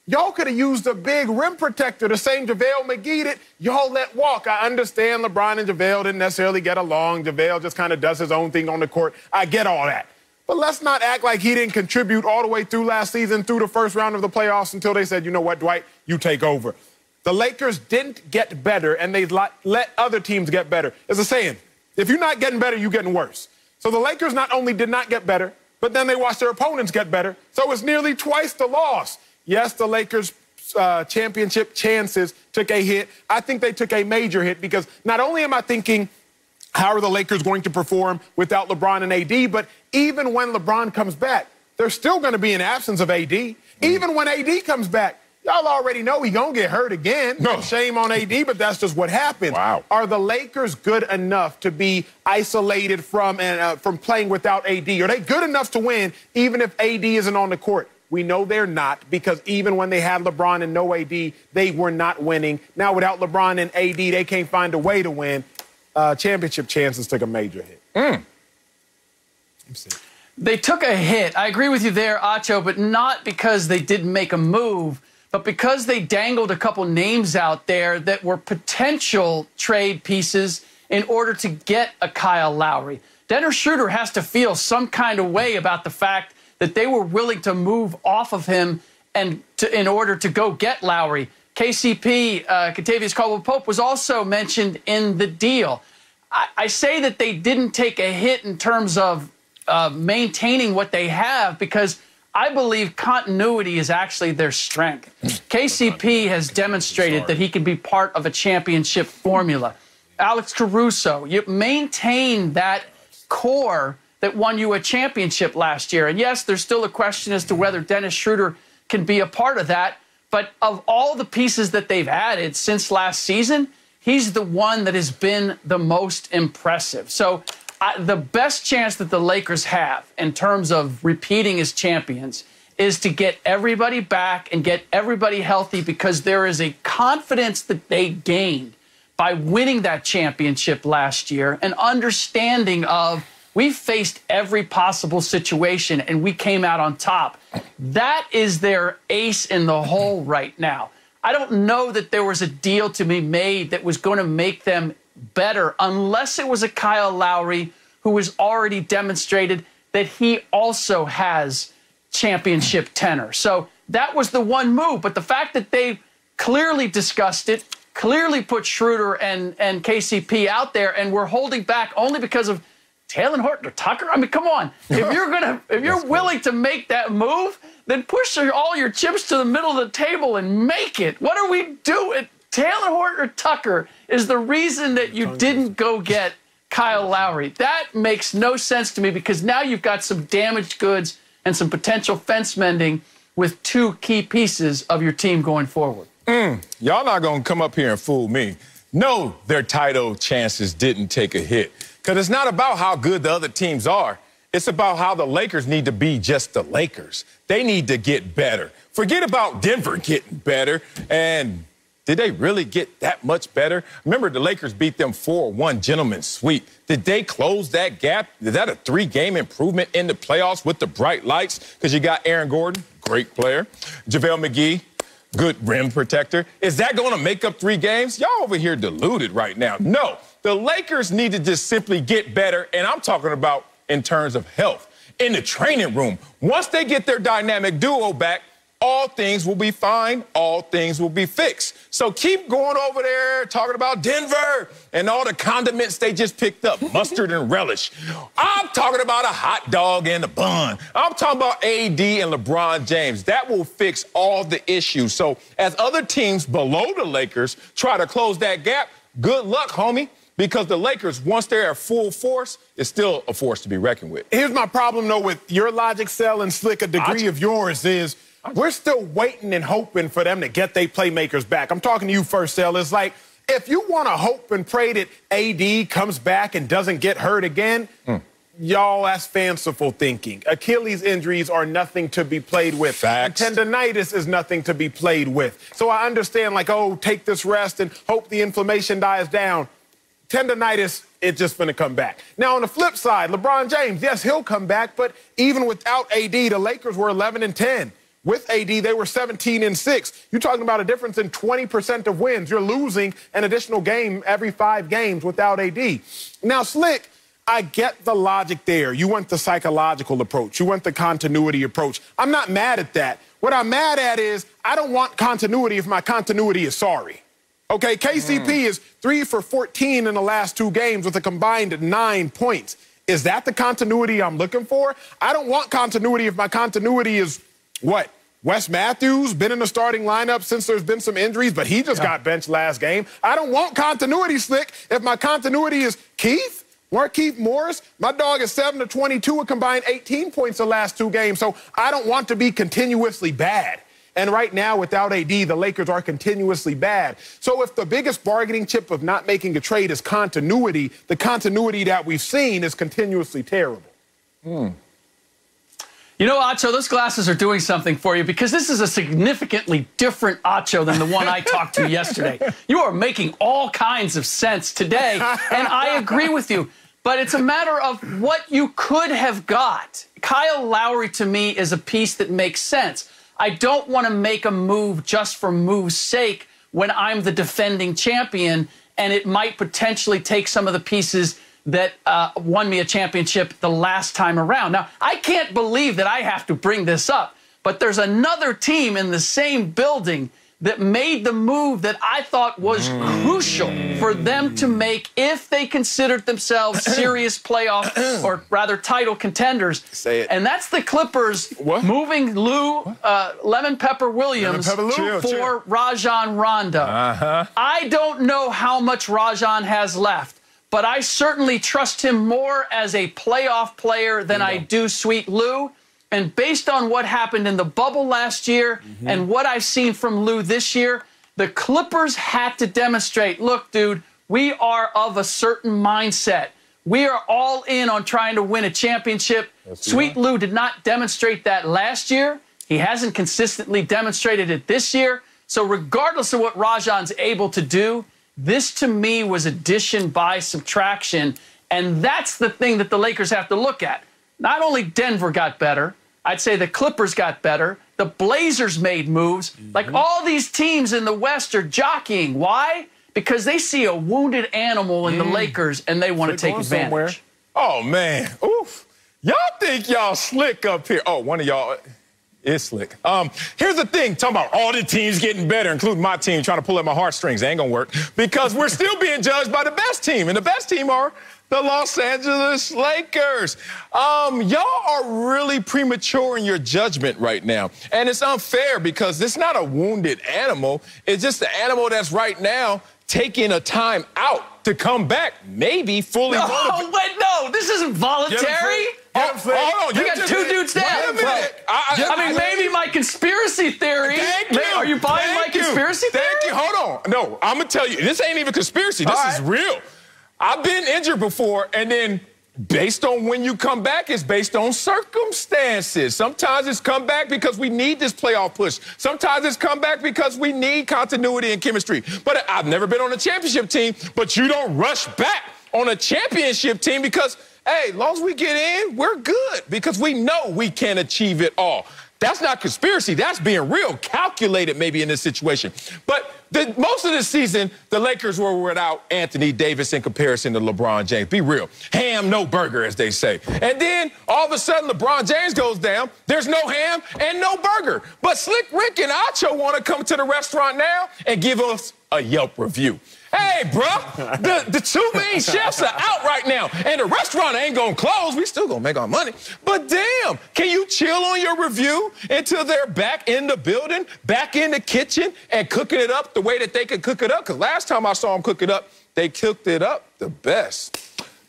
y'all could have used a big rim protector, the same JaVale McGee that y'all let walk. I understand LeBron and JaVale didn't necessarily get along. JaVale just kind of does his own thing on the court. I get all that. But let's not act like he didn't contribute all the way through last season, through the first round of the playoffs, until they said, you know what, Dwight, you take over. The Lakers didn't get better, and they let other teams get better. There's a saying, if you're not getting better, you're getting worse. So the Lakers not only did not get better, but then they watched their opponents get better. So it's nearly twice the loss. Yes, the Lakers' championship chances took a hit. I think they took a major hit because not only am I thinking, how are the Lakers going to perform without LeBron and AD, but even when LeBron comes back, there's still going to be an absence of AD. Even when AD comes back, y'all already know he's going to get hurt again. No. Shame on AD, but that's just what happens. Wow. Are the Lakers good enough to be isolated from playing without AD? Are they good enough to win even if AD isn't on the court? We know they're not, because even when they had LeBron and no AD, they were not winning. Now without LeBron and AD, they can't find a way to win. Championship chances took a major hit. They took a hit. I agree with you there, Acho, but not because they didn't make a move, but because they dangled a couple names out there that were potential trade pieces in order to get a Kyle Lowry. Dennis Schroeder has to feel some kind of way about the fact that they were willing to move off of him in order to go get Lowry. KCP, Kentavious Caldwell-Pope, was also mentioned in the deal. I say that they didn't take a hit in terms of maintaining what they have, because I believe continuity is actually their strength. KCP has demonstrated that he can be part of a championship formula. Alex Caruso, you maintain that core that won you a championship last year. And yes, there's still a question as to whether Dennis Schroeder can be a part of that. But of all the pieces that they've added since last season, he's the one that has been the most impressive. So the best chance that the Lakers have in terms of repeating as champions is to get everybody back and get everybody healthy, because there is a confidence that they gained by winning that championship last year, an understanding of we faced every possible situation and we came out on top. That is their ace in the hole right now. I don't know that there was a deal to be made that was going to make them better unless it was a Kyle Lowry who has already demonstrated that he also has championship tenor. So that was the one move. But the fact that they clearly discussed it, clearly put Schroeder and KCP out there, and were holding back only because of Talen Horton or Tucker? I mean, come on. If you're willing to make that move, then push all your chips to the middle of the table and make it. What are we doing? Talen Horton or Tucker is the reason that you didn't go get Kyle Lowry. That makes no sense to me, because now you've got some damaged goods and some potential fence mending with two key pieces of your team going forward. Y'all not going to come up here and fool me. No, their title chances didn't take a hit. Because it's not about how good the other teams are. It's about how the Lakers need to be just the Lakers. They need to get better. Forget about Denver getting better. And did they really get that much better? Remember, the Lakers beat them 4-1 gentleman's sweep. Did they close that gap? Is that a 3-game improvement in the playoffs with the bright lights? Because you got Aaron Gordon, great player. JaVale McGee, good rim protector. Is that going to make up 3 games? Y'all over here deluded right now. No. The Lakers need to just simply get better, and I'm talking about in terms of health. In the training room, once they get their dynamic duo back, all things will be fine, all things will be fixed. So keep going over there talking about Denver and all the condiments they just picked up, mustard and relish. I'm talking about a hot dog and a bun. I'm talking about AD and LeBron James. That will fix all the issues. So as other teams below the Lakers try to close that gap, good luck, homie. because the Lakers, once they're at full force, is still a force to be reckoned with. Here's my problem, though, with your logic, Sel, and Slick, a degree of yours is we're still waiting and hoping for them to get their playmakers back. I'm talking to you first, Sel. It's like, if you want to hope and pray that AD comes back and doesn't get hurt again, y'all, that's fanciful thinking. Achilles injuries are nothing to be played with. Facts. Tendonitis is nothing to be played with. So I understand, like, oh, take this rest and hope the inflammation dies down. Tendonitis, it's just going to come back. Now, on the flip side, LeBron James, yes, he'll come back, but even without AD, the Lakers were 11-10. With AD, they were 17-6. You're talking about a difference in 20% of wins. You're losing an additional game every 5 games without AD. Now, Slick, I get the logic there. You want the psychological approach. You want the continuity approach. I'm not mad at that. What I'm mad at is I don't want continuity if my continuity is sorry. Okay, KCP is 3 for 14 in the last 2 games with a combined 9 points. Is that the continuity I'm looking for? I don't want continuity if my continuity is what? Wes Matthews, been in the starting lineup since there's been some injuries, but he just got benched last game. I don't want continuity, Slick, if my continuity is Keith, Markieff Morris. My dog is 7-22 and combined 18 points the last 2 games, so I don't want to be continuously bad. And right now, without AD, the Lakers are continuously bad. So if the biggest bargaining chip of not making a trade is continuity, the continuity that we've seen is continuously terrible. You know, Acho, those glasses are doing something for you because this is a significantly different Acho than the one I talked to yesterday. You are making all kinds of sense today, and I agree with you. But it's a matter of what you could have got. Kyle Lowry, to me, is a piece that makes sense. I don't want to make a move just for move's sake when I'm the defending champion, and it might potentially take some of the pieces that won me a championship the last time around. Now, I can't believe that I have to bring this up, but there's another team in the same building that made the move that I thought was crucial for them to make if they considered themselves serious playoff or rather title contenders. Say it. And that's the Clippers moving Lemon Pepper Williams for Rajon Rondo. I don't know how much Rajon has left, but I certainly trust him more as a playoff player than I do Sweet Lou. And based on what happened in the bubble last year and what I've seen from Lou this year, the Clippers had to demonstrate, look, dude, we are of a certain mindset. We are all in on trying to win a championship. Sweet Lou did not demonstrate that last year. He hasn't consistently demonstrated it this year. So regardless of what Rajon's able to do, this to me was addition by subtraction. And that's the thing that the Lakers have to look at. Not only Denver got better, I'd say the Clippers got better. The Blazers made moves. Like all these teams in the West are jockeying. Why? Because they see a wounded animal in the Lakers and they want to take advantage. Somewhere. Oh, man. Oof. Y'all think y'all slick up here. Oh, one of y'all is slick. Here's the thing. Talking about all the teams getting better, including my team, trying to pull at my heartstrings. Ain't going to work because we're still being judged by the best team. And the best team are the Los Angeles Lakers. Y'all are really premature in your judgment right now. And it's unfair because it's not a wounded animal. It's just an animal that's right now taking a time out to come back, maybe fully motivated. Oh, wait, no, this isn't voluntary. Hold on. You got 2 dudes down. Wait a minute. I mean, maybe my conspiracy theory. Are you buying my conspiracy theory? Thank you. Hold on. No, I'm going to tell you, this ain't even conspiracy. This is real. I've been injured before, and then based on when you come back, it's based on circumstances. Sometimes it's come back because we need this playoff push. Sometimes it's come back because we need continuity and chemistry. But I've never been on a championship team, but you don't rush back on a championship team because, hey, as long as we get in, we're good because we know we can achieve it all. That's not conspiracy. That's being real, calculated maybe in this situation. But most of the season, the Lakers were without Anthony Davis in comparison to LeBron James. Be real. Ham, no burger, as they say. And then all of a sudden, LeBron James goes down. There's no ham and no burger. But Slick Rick and Acho want to come to the restaurant now and give us a Yelp review. Hey, bruh, the two main chefs are out right now, and the restaurant ain't gonna close. We still gonna make our money. But damn, can you chill on your review until they're back in the building, back in the kitchen, and cooking it up the way that they could cook it up? Because last time I saw them cook it up, they cooked it up the best.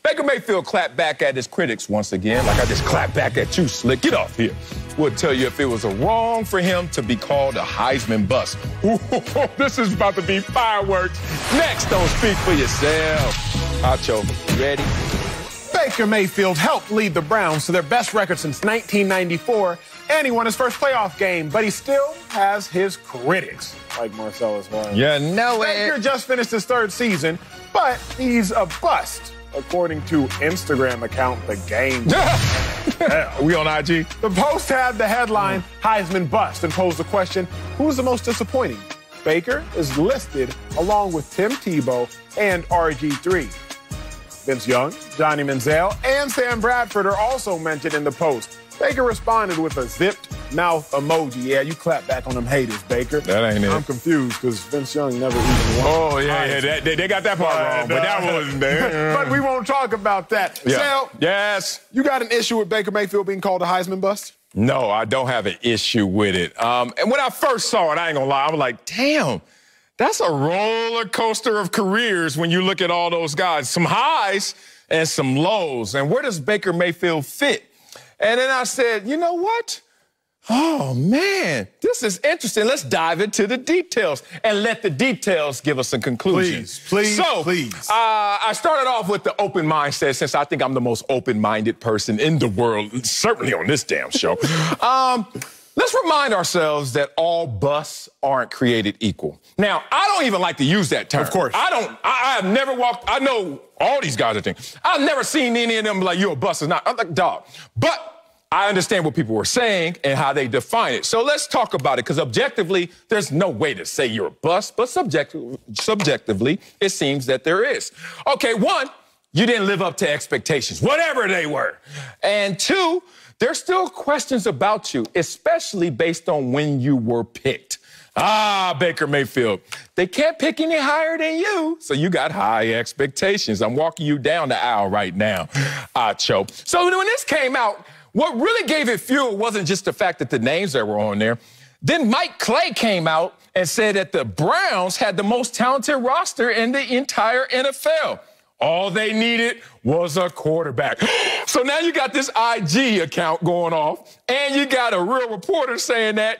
Baker Mayfield clapped back at his critics once again, like I just clapped back at you, Slick. Get off here. Would tell you if it was a wrong for him to be called a Heisman bust. Ooh, this is about to be fireworks. Next, don't speak for yourself. Acho, you ready? Baker Mayfield helped lead the Browns to their best record since 1994, and he won his first playoff game, but he still has his critics, like Marcellus Wiley. Yeah, no way. Baker just finished his third season, but he's a bust, according to Instagram account The Game. We on IG? The Post had the headline, Heisman Bust, and posed the question, who's the most disappointing? Baker is listed along with Tim Tebow and RG3. Vince Young, Johnny Manziel, and Sam Bradford are also mentioned in the post. Baker responded with a zipped mouth emoji. Yeah, you clap back on them haters, Baker. That ain't it. I'm confused because Vince Young never even won. Oh, yeah, they got that part wrong, but that wasn't there. But we won't talk about that. Yeah. Sal, yes. You got an issue with Baker Mayfield being called a Heisman bust? No, I don't have an issue with it. And when I first saw it, I ain't gonna lie, I was like, damn, that's a roller coaster of careers when you look at all those guys. Some highs and some lows. And where does Baker Mayfield fit? And then I said, you know what? Oh, man, this is interesting. Let's dive into the details and let the details give us a conclusion. Please. I started off with the open mindset, since I think I'm the most open-minded person in the world, certainly on this damn show. Let's remind ourselves that all busts aren't created equal. Now, I don't even like to use that term. Of course. I have never walked, I know all these guys are thinking. I've never seen any of them like, you're a bust or not. I'm like, dog. But I understand what people were saying and how they define it. So let's talk about it, because objectively, there's no way to say you're a bust, but subjectively, it seems that there is. Okay, one, you didn't live up to expectations, whatever they were. And two, there's still questions about you, especially based on when you were picked. Baker Mayfield, they can't pick any higher than you, so you got high expectations. I'm walking you down the aisle right now, Acho. So when this came out, what really gave it fuel wasn't just the fact that the names that were on there. Then Mike Clay came out and said that the Browns had the most talented roster in the entire NFL. All they needed was a quarterback. So now you got this IG account going off, and you got a real reporter saying that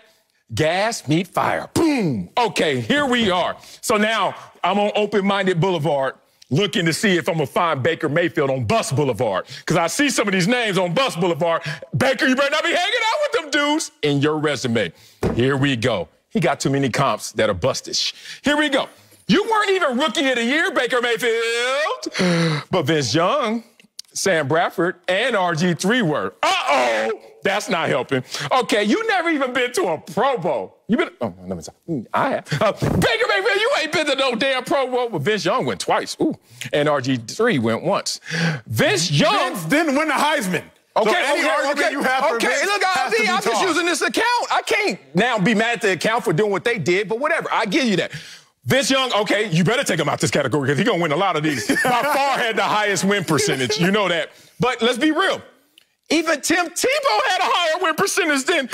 gas meet fire. Boom. Okay, here we are. So now I'm on Open-Minded Boulevard looking to see if I'm going to find Baker Mayfield on Bus Boulevard, because I see some of these names on Bus Boulevard. Baker, you better not be hanging out with them dudes in your resume. Here we go. He got too many comps that are bustish. Here we go. You weren't even Rookie of the Year, Baker Mayfield. But Vince Young, Sam Bradford, and RG3 were. Uh-oh. That's not helping. Okay, you never even been to a Pro Bowl. You been? Oh, let me say. I have. Baker Mayfield, you ain't been to no damn Pro Bowl. But Vince Young went twice. Ooh, and RG3 went once. Vince Young didn't win the Heisman. Okay, so any argument you have for Vince look, has to be I'm just using this account. I can't now be mad at the account for doing what they did, but whatever. I give you that. Vince Young, okay, you better take him out this category because he's going to win a lot of these. By far had the highest win percentage. You know that. But let's be real. Even Tim Tebow had a higher win percentage than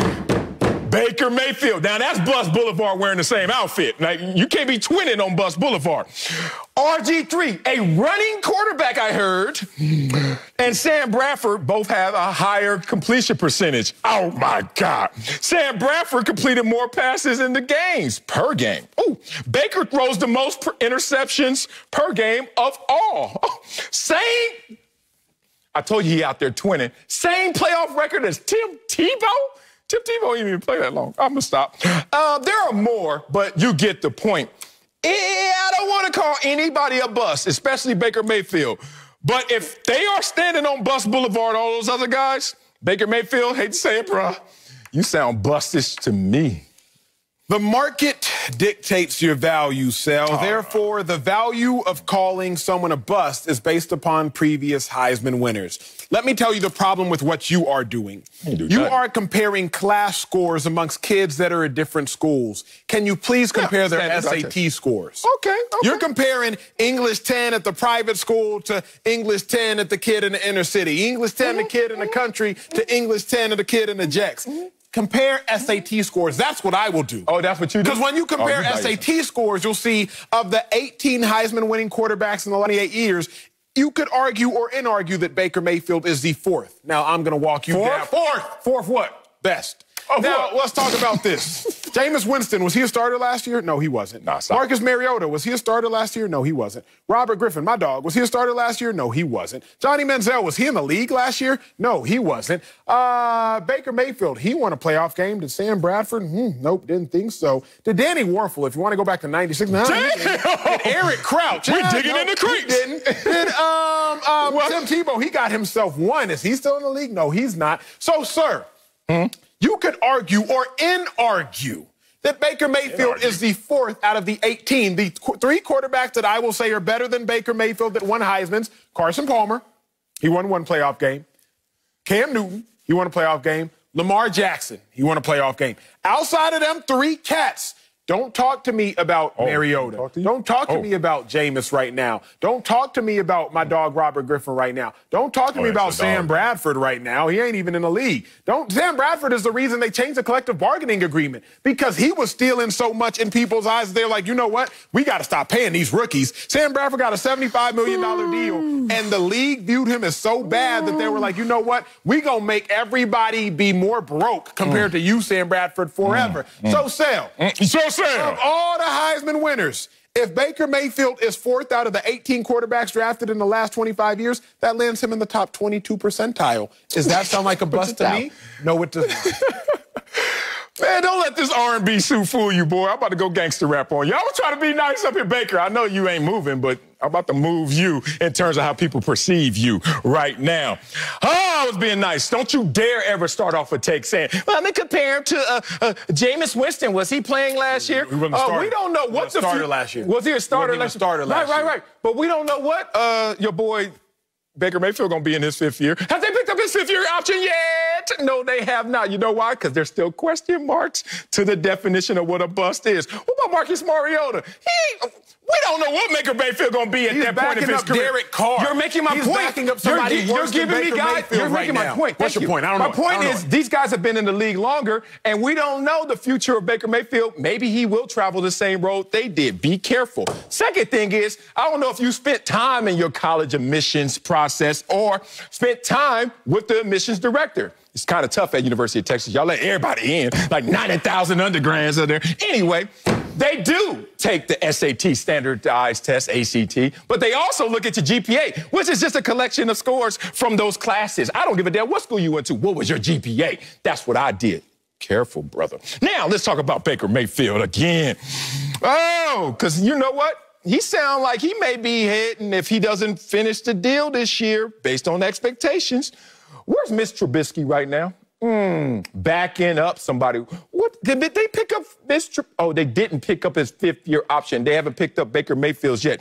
Baker Mayfield. Now, that's Bus Boulevard wearing the same outfit. Like, you can't be twinning on Bus Boulevard. RG3, a running quarterback, I heard, and Sam Bradford both have a higher completion percentage. Oh, my God. Sam Bradford completed more passes in the games per game. Oh, Baker throws the most interceptions per game of all. Oh, same. I told you he out there twinning. Same playoff record as Tim Tebow. Tim Tebow didn't even play that long. I'm going to stop. There are more, but you get the point. I don't want to call anybody a bust, especially Baker Mayfield. But if they are standing on Bus Boulevard, all those other guys, Baker Mayfield, hate to say it, bro, you sound bustish to me. The market dictates your value, Sal. Therefore, the value of calling someone a bust is based upon previous Heisman winners. Let me tell you the problem with what you are doing. You are comparing class scores amongst kids that are at different schools. Can you please compare their SAT scores? Okay. You're comparing English 10 at the private school to English 10 at the kid in the inner city. English 10 the kid in the country to English 10 of the kid in the Jacks. Compare SAT scores. That's what I will do. Oh, that's what you do? Because when you compare SAT scores, you'll see of the 18 Heisman-winning quarterbacks in the last 28 years, you could argue or inargue that Baker Mayfield is the fourth. Now, I'm going to walk you down. Fourth what? Best. Now, let's talk about this. Jameis Winston, was he a starter last year? No, he wasn't. Marcus Mariota, was he a starter last year? No, he wasn't. Robert Griffin, my dog, was he a starter last year? No, he wasn't. Johnny Manziel, was he in the league last year? No, he wasn't. Baker Mayfield, he won a playoff game. Did Sam Bradford? Nope, didn't think so. Did Danny Warfel, if you want to go back to 96? No, did Eric Crouch? We're digging in the creeks. Didn't. Did Tim Tebow, he got himself one. Is he still in the league? No, he's not. So, sir, you could argue or inargue that Baker Mayfield is the fourth out of the 18. The three quarterbacks that I will say are better than Baker Mayfield that won Heisman's: Carson Palmer, he won one playoff game. Cam Newton, he won a playoff game. Lamar Jackson, he won a playoff game. Outside of them three cats, don't talk to me about Mariota. Don't talk to me about Jameis right now. Don't talk to me about my dog Robert Griffin right now. Don't talk to me about Sam Bradford right now. He ain't even in the league. Sam Bradford is the reason they changed the collective bargaining agreement, because he was stealing so much in people's eyes. They're like, you know what? We got to stop paying these rookies. Sam Bradford got a $75 million deal, and the league viewed him as so bad that they were like, you know what? We going to make everybody be more broke compared to you, Sam Bradford, forever. So, Sal. Of all the Heisman winners, if Baker Mayfield is fourth out of the 18 quarterbacks drafted in the last 25 years, that lands him in the top 22 percentile. Does that sound like a bust to me? No, it does not. Man, don't let this R&B suit fool you, boy. I'm about to go gangster rap on you. I was trying to be nice up here, Baker. I know you ain't moving, but I'm about to move you in terms of how people perceive you right now. Oh, I was being nice. Don't you dare ever start off a take saying, well, let me compare him to Jameis Winston. Was he playing last year? We don't know what the starter last year. Was he a starter last year? Right. But we don't know what your boy Baker Mayfield going to be in his fifth year. Have they picked up his fifth-year option yet? No, they have not. You know why? Because there's still question marks to the definition of what a bust is. What about Marcus Mariota? We don't know what Baker Mayfield going to be at that point of his career. Derek Carr. You're making my point. Backing up somebody you're giving me guys. You're making my point. What's your point? I don't know. My point is these guys have been in the league longer, and we don't know the future of Baker Mayfield. Maybe he will travel the same road they did. Be careful. Second thing is, I don't know if you spent time in your college admissions process or spent time with the admissions director. It's kind of tough at University of Texas. Y'all let everybody in, like 90,000 undergrads are there. Anyway, they do take the SAT, standardized test, ACT, but they also look at your GPA, which is just a collection of scores from those classes. I don't give a damn what school you went to. What was your GPA? That's what I did. Careful, brother. Now, let's talk about Baker Mayfield again. Oh, because you know what? He sounds like he may be heading, if he doesn't finish the deal this year, based on expectations. Where's Miss Trubisky right now? Backing up somebody. What? Did they pick up Miss Trubisky? Oh, they didn't pick up his fifth-year option. They haven't picked up Baker Mayfield's yet.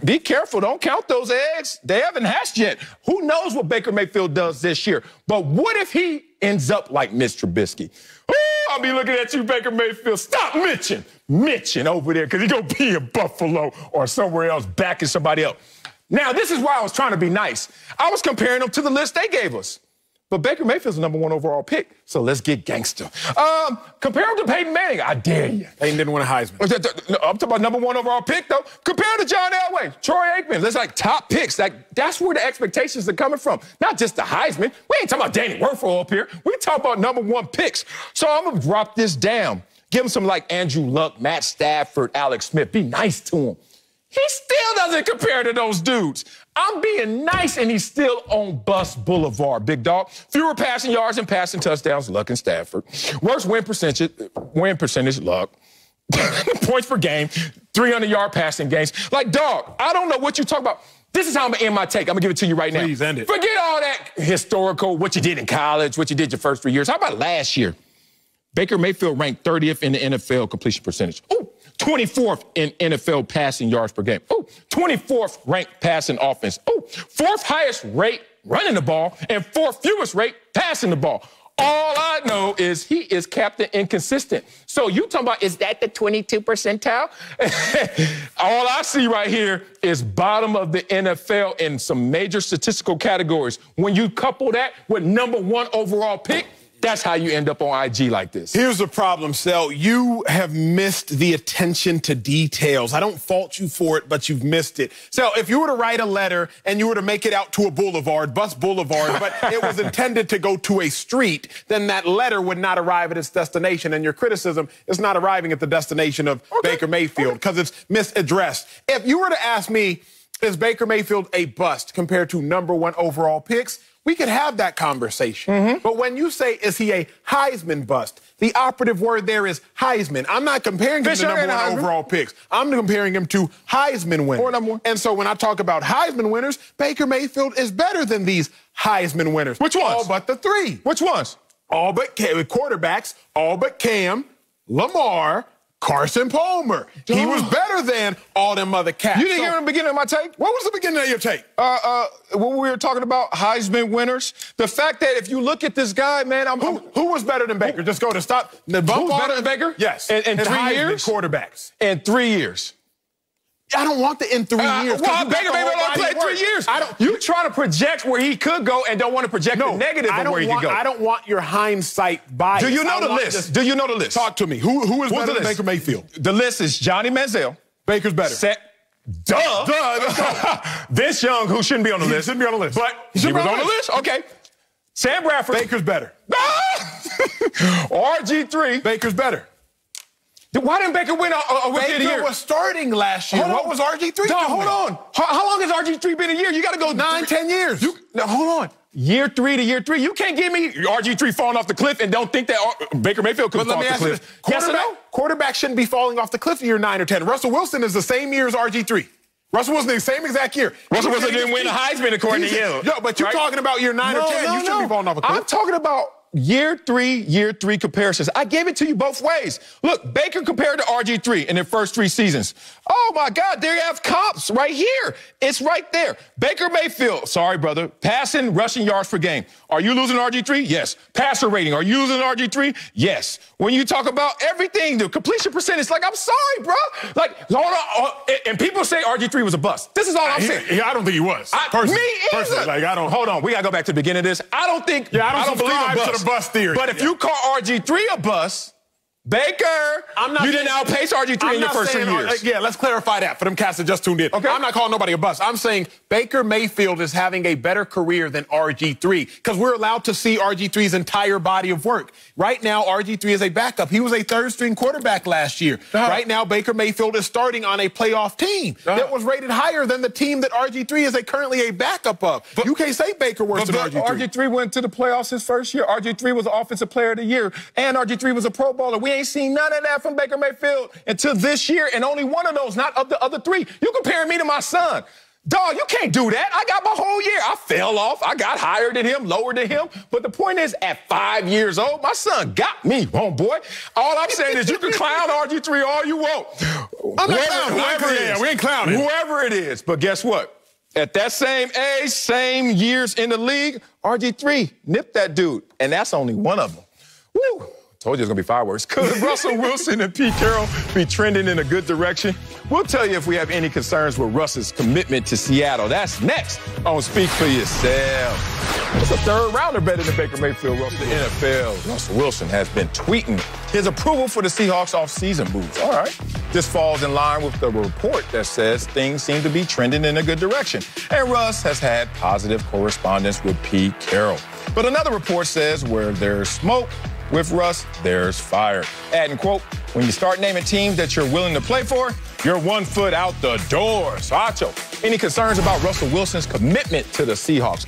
Be careful. Don't count those eggs. They haven't hatched yet. Who knows what Baker Mayfield does this year? But what if he ends up like Miss Trubisky? Oh, I'll be looking at you, Baker Mayfield. Stop Mitching over there, because he's going to be in Buffalo or somewhere else backing somebody else. Now, this is why I was trying to be nice. I was comparing them to the list they gave us. But Baker Mayfield's the #1 overall pick, so let's get gangster. Compare him to Peyton Manning. I dare you. Peyton didn't win a Heisman. I'm talking about #1 overall pick, though. Compare him to John Elway, Troy Aikman. That's like top picks. That's where the expectations are coming from. Not just the Heisman. We ain't talking about Danny Werfel up here. We talk about #1 picks. So I'm going to drop this down. Give him some like Andrew Luck, Matt Stafford, Alex Smith. Be nice to him. He still doesn't compare to those dudes. I'm being nice, and he's still on Bust Boulevard, big dog. Fewer passing yards and passing touchdowns, Luck and Stafford. Worse win percentage, Luck. Points per game, 300-yard passing games. Like, dog, I don't know what you talk about. This is how I'm going to end my take. I'm going to give it to you right now. Please end it. Forget all that historical, what you did in college, what you did your first 3 years. How about last year? Baker Mayfield ranked 30th in the NFL completion percentage. Ooh, 24th in NFL passing yards per game. Oh, 24th ranked passing offense. Oh, 4th highest rate running the ball and 4th fewest rate passing the ball. All I know is he is Captain Inconsistent. So you talking about, is that the 22 percentile? All I see right here is bottom of the NFL in some major statistical categories. When you couple that with #1 overall pick, that's how you end up on IG like this. Here's the problem, Sel. You have missed the attention to details. I don't fault you for it, but you've missed it. Sel, if you were to write a letter and you were to make it out to a boulevard, Bus Boulevard, but it was intended to go to a street, then that letter would not arrive at its destination, and your criticism is not arriving at the destination of Baker Mayfield because it's misaddressed. If you were to ask me, is Baker Mayfield a bust compared to #1 overall picks, we could have that conversation. But when you say, is he a Heisman bust, the operative word there is Heisman. I'm not comparing him to #1 overall picks. I'm comparing him to Heisman winners. And so when I talk about Heisman winners, Baker Mayfield is better than these Heisman winners. Which ones? All but the 3. Which ones? All but quarterbacks, all but Cam, Lamar, Carson Palmer. He was better than all them other cats. You didn't hear in the beginning of my take? What was the beginning of your take? When we were talking about Heisman winners, the fact that if you look at this guy, man, who was better than Baker? Just go to stop. Who's better than Baker? Yes. In 3 years? Quarterbacks. In 3 years. I don't want the in 3 years. Well, Baker Mayfield don't play 3 years. You trying to project where he could go and don't want to project the negative of where he could go. I don't want your hindsight bias. Do you know the list? Do you know the list? Talk to me. Who is better than Baker Mayfield? The list is Johnny Manziel. Baker's better. Duh. Vince Young, who shouldn't be on the list. Shouldn't be on the list. But he was on the list? Okay. Sam Bradford. Baker's better. RG3. Baker's better. Why didn't Baker win a rookie of the year? Baker was starting last year. What was RG3 doing? Hold on. How long has RG3 been a year? You got to go 9-10 years. Hold on. Year 3 to year 3. You can't give me RG3 falling off the cliff and don't think that Baker Mayfield could fall off the cliff. Yes or no? Quarterback shouldn't be falling off the cliff in year 9 or 10. Russell Wilson is the same year as RG3. Russell Wilson the same exact year. Russell Wilson didn't win the Heisman according to you. No, but you're talking about year 9 or 10. You shouldn't be falling off a cliff. I'm talking about year 3 comparisons. I gave it to you both ways. Look, Baker compared to RG3 in their first 3 seasons. Oh, my God, there you have comps right here. It's right there. Baker Mayfield, sorry, brother, passing, rushing yards per game. Are you losing RG3? Yes. Passer rating, are you losing RG3? Yes. When you talk about everything, the completion percentage, like, I'm sorry, bro. Like, hold on. And people say RG3 was a bust. This is all I'm saying. I don't think he was. Me either. Like, I don't. Hold on. We got to go back to the beginning of this. I don't think. Yeah, I don't believe a bust. To the bust theory. But if you call RG3 a bust, Baker, you didn't outpace RG3 in your first 3 years. Yeah, let's clarify that for them cats that just tuned in. Okay. I'm not calling nobody a bust. I'm saying Baker Mayfield is having a better career than RG3 because we're allowed to see RG3's entire body of work. Right now, RG3 is a backup. He was a third-string quarterback last year. Right now, Baker Mayfield is starting on a playoff team that was rated higher than the team that RG3 is currently a backup of. But you can't say Baker worse than RG3. RG3 went to the playoffs his first year. RG3 was Offensive Player of the Year, and RG3 was a Pro Bowler. We ain't seen none of that from Baker Mayfield until this year, and only one of those, not of the other 3. You comparing me to my son. Dog, you can't do that. I got my whole year. I fell off. I got higher than him, lower than him. But the point is, at 5 years old, my son got me, homeboy. All I'm saying is you can clown RG3 all you want. I'm not clowning. Whoever it is. We ain't clowning. Whoever it is. But guess what? At that same age, same years in the league, RG3 nipped that dude. And that's only one of them. Woo! Told you it's going to be fireworks. Could Russell Wilson and Pete Carroll be trending in a good direction? We'll tell you if we have any concerns with Russ's commitment to Seattle. That's next on Speak for Yourself. It's a third-rounder better than Baker Mayfield. The NFL, Russell Wilson has been tweeting his approval for the Seahawks off-season moves. All right. This falls in line with the report that says things seem to be trending in a good direction. And Russ has had positive correspondence with Pete Carroll. But another report says where there's smoke, with Russ, there's fire. Adding, quote, when you start naming teams that you're willing to play for, you're 1 foot out the door. So, Acho, any concerns about Russell Wilson's commitment to the Seahawks?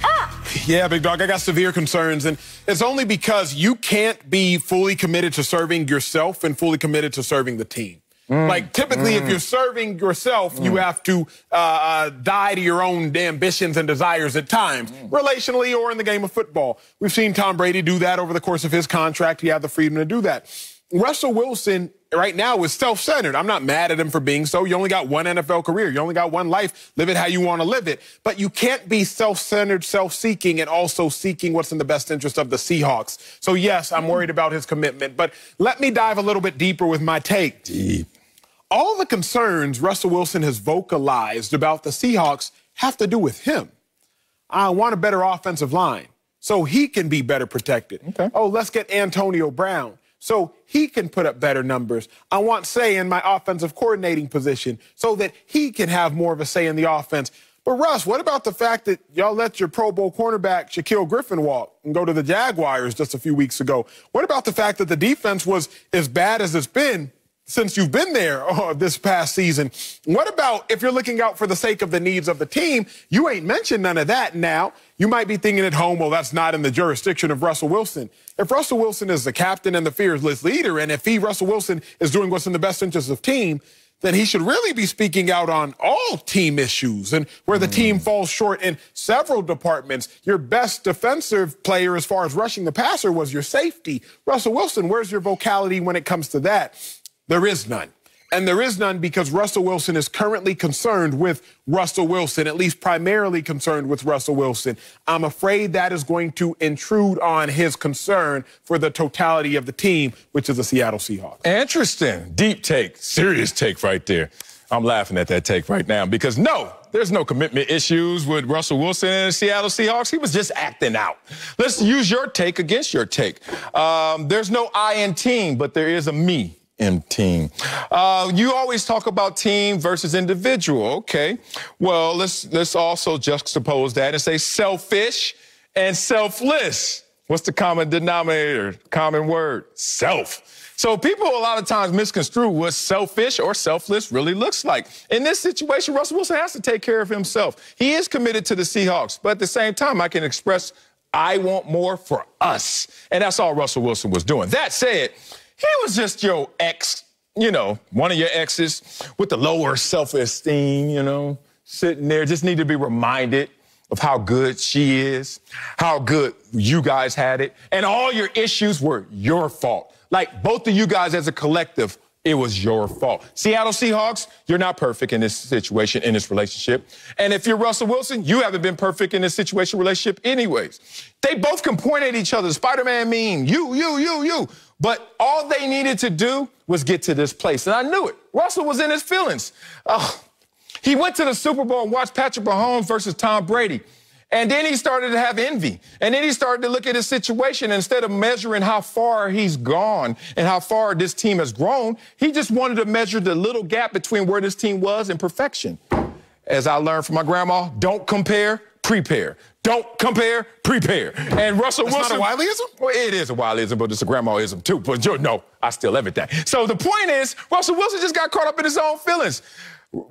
Yeah, big dog, I got severe concerns. And it's only because you can't be fully committed to serving yourself and fully committed to serving the team. Like, typically, if you're serving yourself, you have to die to your own ambitions and desires at times, relationally or in the game of football. We've seen Tom Brady do that over the course of his contract. He had the freedom to do that. Russell Wilson right now is self-centered. I'm not mad at him for being so. You only got one NFL career. You only got one life. Live it how you want to live it. But you can't be self-centered, self-seeking, and also seeking what's in the best interest of the Seahawks. So, yes, I'm worried about his commitment. But let me dive a little bit deeper with my take. Deep. All the concerns Russell Wilson has vocalized about the Seahawks have to do with him. I want a better offensive line so he can be better protected. Okay. Oh, let's get Antonio Brown so he can put up better numbers. I want say in my offensive coordinating position so that he can have more of a say in the offense. But, Russ, what about the fact that y'all let your Pro Bowl cornerback Shaquille Griffin walk and go to the Jaguars just a few weeks ago? What about the fact that the defense was as bad as it's been since you've been there this past season? What about if you're looking out for the sake of the needs of the team? You ain't mentioned none of that now. You might be thinking at home, well, that's not in the jurisdiction of Russell Wilson. If Russell Wilson is the captain and the fearless leader, and if Russell Wilson, is doing what's in the best interest of the team, then he should really be speaking out on all team issues and where the team falls short in several departments. Your best defensive player as far as rushing the passer was your safety. Russell Wilson, where's your vocality when it comes to that? There is none. And there is none because Russell Wilson is currently concerned with Russell Wilson, at least primarily concerned with Russell Wilson. I'm afraid that is going to intrude on his concern for the totality of the team, which is the Seattle Seahawks. Interesting. Deep take. Serious take right there. I'm laughing at that take right now because, no, there's no commitment issues with Russell Wilson and the Seattle Seahawks. He was just acting out. Let's use your take against your take. There's no I in team, but there is a me in team. You always talk about team versus individual. Okay. Well, let's also juxtapose that and say selfish and selfless. What's the common denominator? Common word? Self. So people a lot of times misconstrue what selfish or selfless really looks like. In this situation, Russell Wilson has to take care of himself. He is committed to the Seahawks, but at the same time, I can express I want more for us. And that's all Russell Wilson was doing. That said, he was just your ex, one of your exes with the lower self-esteem, sitting there, just need to be reminded of how good she is, how good you guys had it, and all your issues were your fault. Like both of you guys as a collective, it was your fault. Seattle Seahawks, you're not perfect in this situation, in this relationship. And if you're Russell Wilson, you haven't been perfect in this situation, relationship anyways. They both can point at each other. Spider-Man meme, you. But all they needed to do was get to this place. And I knew it. Russell was in his feelings. He went to the Super Bowl and watched Patrick Mahomes versus Tom Brady. And then he started to have envy. And then he started to look at his situation. Instead of measuring how far he's gone and how far this team has grown, he just wanted to measure the little gap between where this team was and perfection. As I learned from my grandma, don't compare, prepare. Don't compare, prepare. And Russell Wilson. That's not a Wileyism? Well, it is a Wileyism, but it's a grandmaism too. But no, I still everything. So the point is, Russell Wilson just got caught up in his own feelings.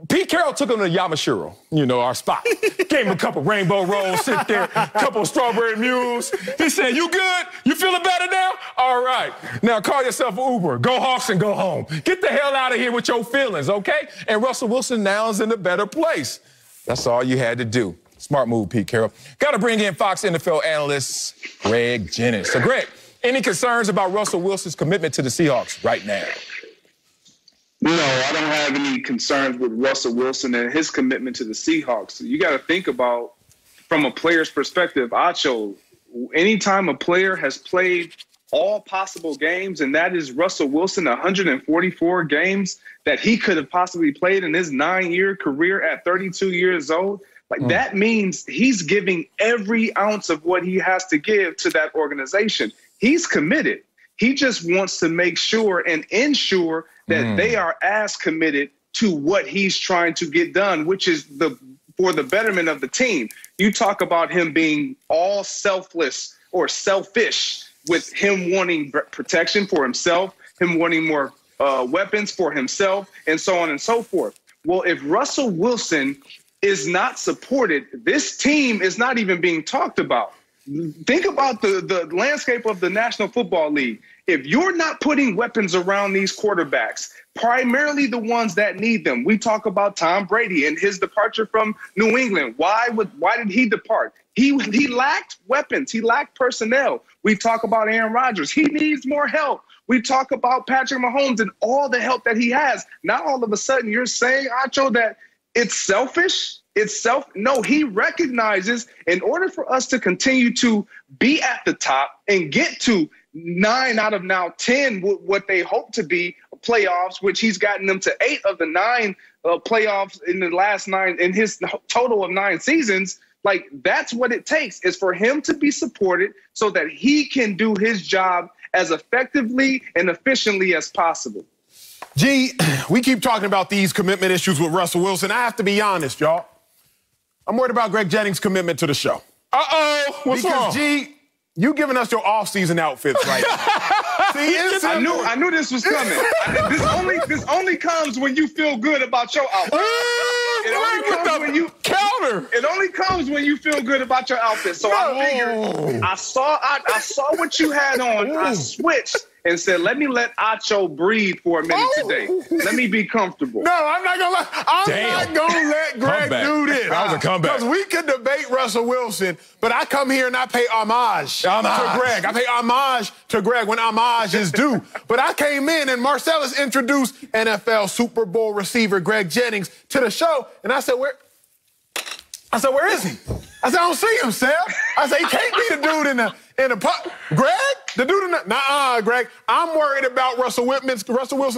Pete Carroll took him to Yamashiro, our spot. Gave him a couple rainbow rolls, sit there, a couple strawberry mules. He said, you good? You feeling better now? All right. Now call yourself an Uber. Go Hawks and go home. Get the hell out of here with your feelings, okay? And Russell Wilson now is in a better place. That's all you had to do. Smart move, Pete Carroll. Got to bring in Fox NFL analyst Greg Jennings. So, Greg, any concerns about Russell Wilson's commitment to the Seahawks right now? No, I don't have any concerns with Russell Wilson and his commitment to the Seahawks. You got to think about, from a player's perspective, Acho, anytime a player has played all possible games, and that is Russell Wilson, 144 games that he could have possibly played in his 9-year career at 32 years old, that means he's giving every ounce of what he has to give to that organization. He's committed. He just wants to make sure and ensure that they are as committed to what he's trying to get done, which is for the betterment of the team. You talk about him being all selfless or selfish, with him wanting protection for himself, him wanting more weapons for himself, and so on and so forth. Well, if Russell Wilson is not supported, this team is not even being talked about. Think about the landscape of the National Football League. If you're not putting weapons around these quarterbacks, primarily the ones that need them, we talk about Tom Brady and his departure from New England. Why did he depart? He lacked weapons. He lacked personnel. We talk about Aaron Rodgers. He needs more help. We talk about Patrick Mahomes and all the help that he has. Now all of a sudden you're saying, Acho, that it's selfish? No, he recognizes in order for us to continue to be at the top and get to 9 out of now 10, what they hope to be playoffs, which he's gotten them to 8 of the 9 playoffs in the last 9 in his total of 9 seasons. Like, that's what it takes, is for him to be supported so that he can do his job as effectively and efficiently as possible. G, we keep talking about these commitment issues with Russell Wilson. I have to be honest, y'all. I'm worried about Greg Jennings' commitment to the show. Uh-oh, what's wrong? Because, G, you giving us your off-season outfits right now. See, I knew this was coming. This only comes when you feel good about your outfit. It only comes when you feel good about your outfit. So I figured, I saw what you had on. I switched and said, let Acho breathe for a minute today. Let me be comfortable. No, I'm not gonna let Greg do this. That was a comeback. Because we can debate Russell Wilson, but I come here and I pay homage to Greg. I pay homage to Greg when homage is due. But I came in and Marcellus introduced NFL Super Bowl receiver Greg Jennings to the show, and I said, where is he? I said, I don't see him, Seth. I said, he can't be the dude in the puck. Greg? The dude in the... Nuh-uh, Greg. I'm worried about Russell Wilson's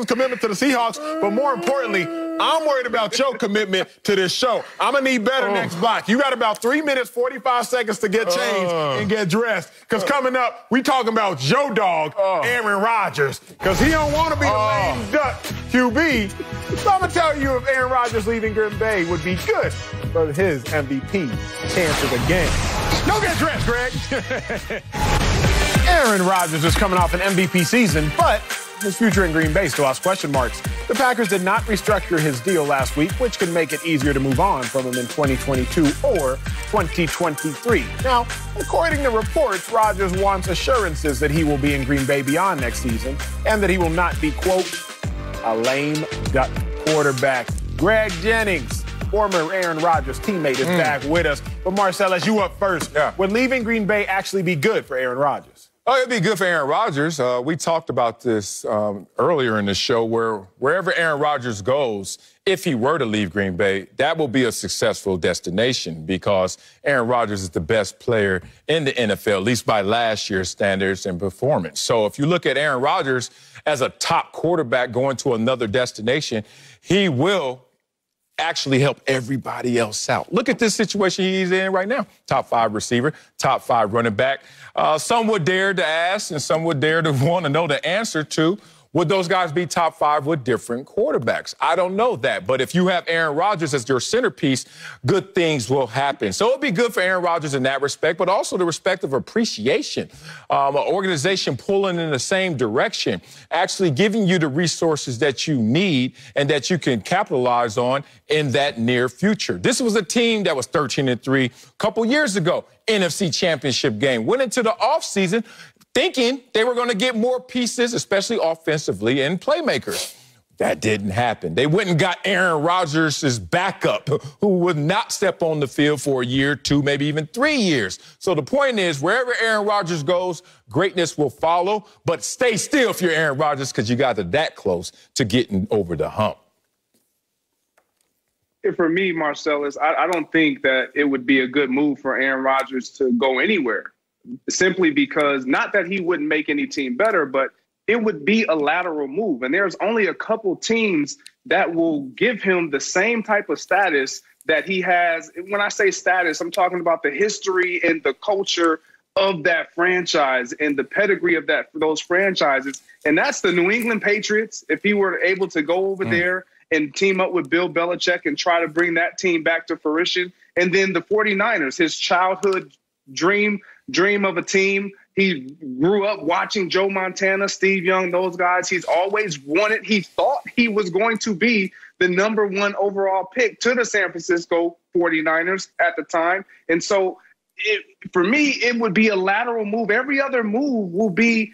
commitment to the Seahawks, but more importantly, I'm worried about your commitment to this show. I'm going to need better next block. You got about 3 minutes, 45 seconds to get changed and get dressed. Because coming up, we talking about your dog, Aaron Rodgers. Because he don't want to be the lame duck QB. So I'm going to tell you if Aaron Rodgers leaving Green Bay would be good for his MVP chances again. Don't get dressed, Greg. Aaron Rodgers is coming off an MVP season, but his future in Green Bay still has question marks. The Packers did not restructure his deal last week, which can make it easier to move on from him in 2022 or 2023. Now, according to reports, Rodgers wants assurances that he will be in Green Bay beyond next season and that he will not be, quote, a lame duck quarterback. Greg Jennings, former Aaron Rodgers teammate, is back with us. But Marcellus, you up first. Yeah. Would leaving Green Bay actually be good for Aaron Rodgers? Oh, it'd be good for Aaron Rodgers. We talked about this earlier in the show, where wherever Aaron Rodgers goes, if he were to leave Green Bay, that will be a successful destination because Aaron Rodgers is the best player in the NFL, at least by last year's standards and performance. So if you look at Aaron Rodgers as a top quarterback going to another destination, he will actually help everybody else out. Look at this situation he's in right now. Top 5 receiver, top 5 running back. Some would dare to ask and some would dare to want to know the answer to, would those guys be top 5 with different quarterbacks? I don't know that. But if you have Aaron Rodgers as your centerpiece, good things will happen. So it'll be good for Aaron Rodgers in that respect, but also the respect of appreciation. An organization pulling in the same direction, actually giving you the resources that you need and that you can capitalize on in that near future. This was a team that was 13-3 a couple years ago. NFC Championship game. Went into the offseason thinking they were going to get more pieces, especially offensively and playmakers. That didn't happen. They went and got Aaron Rodgers' backup, who would not step on the field for a year, 2, maybe even 3 years. So the point is, wherever Aaron Rodgers goes, greatness will follow. But stay still if you're Aaron Rodgers, because you got that close to getting over the hump. For me, Marcellus, I don't think that it would be a good move for Aaron Rodgers to go anywhere. Simply because, not that he wouldn't make any team better, but it would be a lateral move. And there's only a couple teams that will give him the same type of status that he has. When I say status, I'm talking about the history and the culture of that franchise and the pedigree of those franchises. And that's the New England Patriots. If he were able to go over there and team up with Bill Belichick and try to bring that team back to fruition. And then the 49ers, his childhood dream of a team. He grew up watching Joe Montana, Steve Young, those guys. He's always wanted, he thought he was going to be the #1 overall pick to the San Francisco 49ers at the time. And so for me, it would be a lateral move. Every other move will be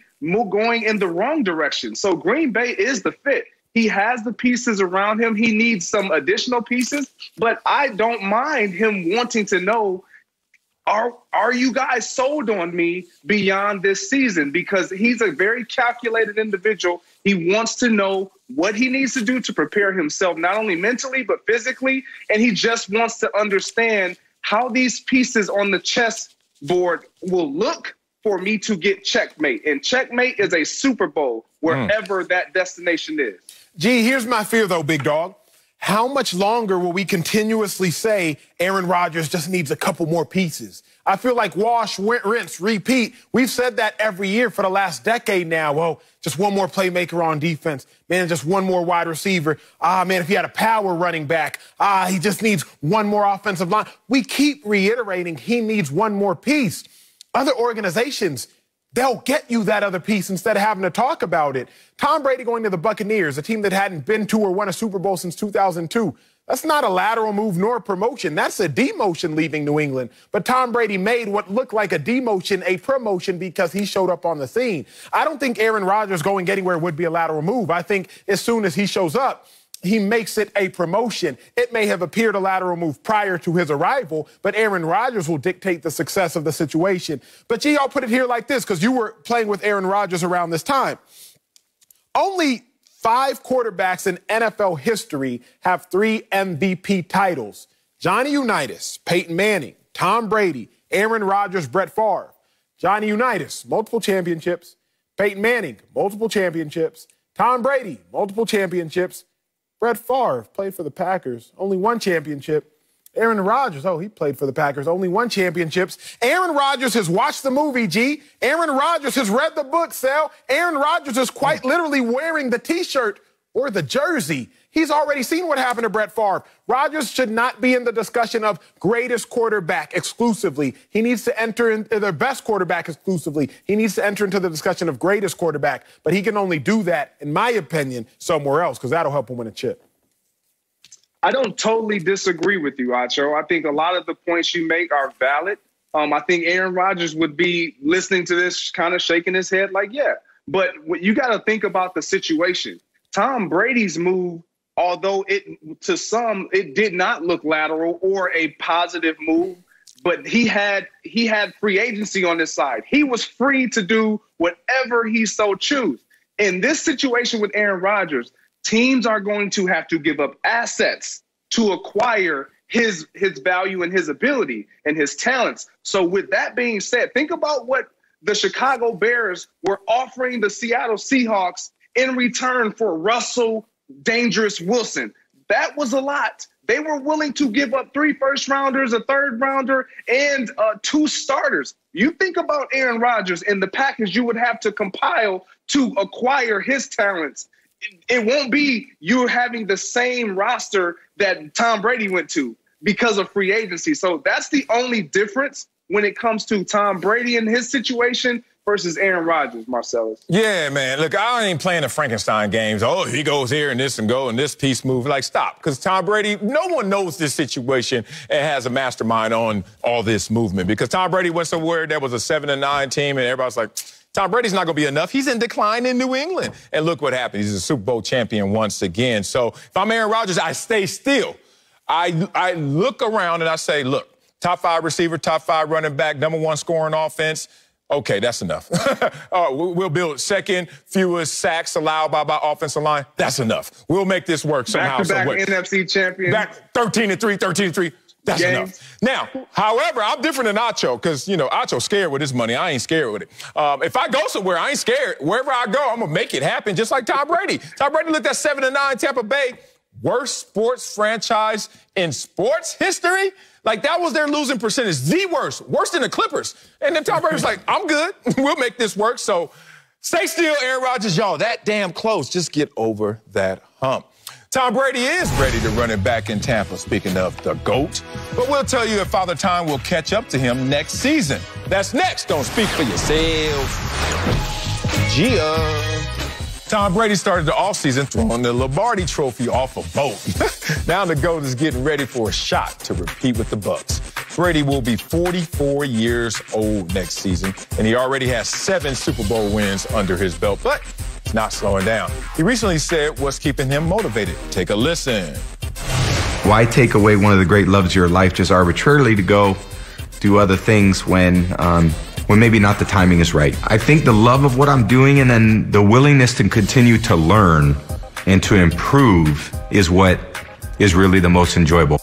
going in the wrong direction. So Green Bay is the fit. He has the pieces around him. He needs some additional pieces, but I don't mind him wanting to know, are you guys sold on me beyond this season? Because he's a very calculated individual. He wants to know what he needs to do to prepare himself, not only mentally, but physically. And he just wants to understand how these pieces on the chessboard will look for me to get checkmate. And checkmate is a Super Bowl wherever that destination is. Gee, here's my fear, though, big dog. How much longer will we continuously say Aaron Rodgers just needs a couple more pieces? I feel like wash, rinse, repeat. We've said that every year for the last decade now. Well, just one more playmaker on defense. Man, just one more wide receiver. Man, if he had a power running back. He just needs one more offensive line. We keep reiterating he needs one more piece. Other organizations, they'll get you that other piece instead of having to talk about it. Tom Brady going to the Buccaneers, a team that hadn't been to or won a Super Bowl since 2002. That's not a lateral move nor a promotion. That's a demotion leaving New England. But Tom Brady made what looked like a demotion a promotion because he showed up on the scene. I don't think Aaron Rodgers going anywhere would be a lateral move. I think as soon as he shows up, he makes it a promotion. It may have appeared a lateral move prior to his arrival, but Aaron Rodgers will dictate the success of the situation. But gee, I'll put it here like this, because you were playing with Aaron Rodgers around this time. Only 5 quarterbacks in NFL history have 3 MVP titles. Johnny Unitas, Peyton Manning, Tom Brady, Aaron Rodgers, Brett Favre. Johnny Unitas, multiple championships. Peyton Manning, multiple championships. Tom Brady, multiple championships. Brett Favre played for the Packers, only 1 championship. Aaron Rodgers, he played for the Packers, only 1 championship. Aaron Rodgers has watched the movie, G. Aaron Rodgers has read the book, Sal. Aaron Rodgers is quite literally wearing the T-shirt or the jersey. He's already seen what happened to Brett Favre. Rodgers should not be in the discussion of greatest quarterback exclusively. He needs to enter into the best quarterback exclusively. He needs to enter into the discussion of greatest quarterback. But he can only do that, in my opinion, somewhere else, because that'll help him win a chip. I don't totally disagree with you, Acho. I think a lot of the points you make are valid. I think Aaron Rodgers would be listening to this kind of shaking his head like, yeah. But you got to think about the situation. Tom Brady's move, although to some it did not look lateral or a positive move, but he had free agency on his side. He was free to do whatever he so choose. In this situation with Aaron Rodgers, teams are going to have to give up assets to acquire his value and his ability and his talents. So with that being said, think about what the Chicago Bears were offering the Seattle Seahawks in return for Russell Dangerous Wilson. That was a lot. They were willing to give up 3 first-rounders, a 3rd-rounder, and 2 starters. You think about Aaron Rodgers and the package you would have to compile to acquire his talents. It won't be you having the same roster that Tom Brady went to because of free agency. So that's the only difference when it comes to Tom Brady and his situation versus Aaron Rodgers, Marcellus. Yeah, man. Look, I ain't playing the Frankenstein games. Oh, he goes here and this and go and this piece move. Like, stop. Because Tom Brady, no one knows this situation and has a mastermind on all this movement. Because Tom Brady went somewhere that was a 7-9 team and everybody's like, Tom Brady's not going to be enough. He's in decline in New England. And look what happened. He's a Super Bowl champion once again. So if I'm Aaron Rodgers, I stay still. I look around and I say, look, top 5 receiver, top 5 running back, number 1 scoring offense. Okay, that's enough. We'll build second fewest sacks allowed by offensive line. That's enough. We'll make this work somehow. Back-to-back NFC champion. Back 13-3. That's enough. Now, however, I'm different than Acho because, Acho's scared with his money. I ain't scared with it. If I go somewhere, I ain't scared. Wherever I go, I'm going to make it happen, just like Tom Brady. Tom Brady looked at 7-9 Tampa Bay. Worst sports franchise in sports history. Like, that was their losing percentage. The worst. Worse than the Clippers. And then Tom Brady's like, I'm good. We'll make this work. So stay still, Aaron Rodgers. Y'all, that damn close. Just get over that hump. Tom Brady is ready to run it back in Tampa, speaking of the GOAT. But we'll tell you if Father Time will catch up to him next season. That's next. Don't speak for yourself. Gia. Tom Brady started the offseason throwing the Lombardi Trophy off a boat. Now the GOAT is getting ready for a shot to repeat with the Bucs. Brady will be 44 years old next season, and he already has 7 Super Bowl wins under his belt, but he's not slowing down. He recently said what's keeping him motivated. Take a listen. Why take away one of the great loves of your life just arbitrarily to go do other things when maybe not the timing is right? I think the love of what I'm doing and then the willingness to continue to learn and to improve is what is really the most enjoyable.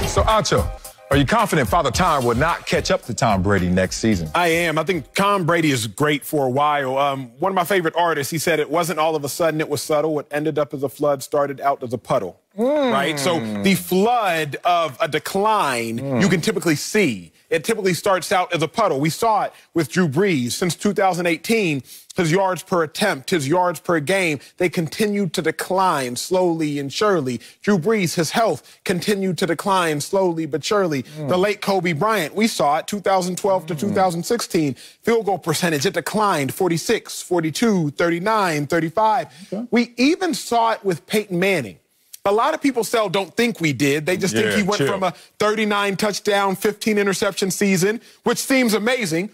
So, Acho, are you confident Father Time will not catch up to Tom Brady next season? I am. I think Tom Brady is great for a while. One of my favorite artists, he said it wasn't all of a sudden, it was subtle. It ended up as a flood, started out as a puddle. Right? So the flood of a decline you can typically see. It typically starts out as a puddle. We saw it with Drew Brees. Since 2018, his yards per attempt, his yards per game, they continued to decline slowly and surely. Drew Brees, his health continued to decline slowly but surely. The late Kobe Bryant, we saw it 2012 to 2016. Field goal percentage, it declined 46, 42, 39, 35. Okay. We even saw it with Peyton Manning. A lot of people still don't think we did. They just think he went from a 39 touchdown, 15 interception season, which seems amazing,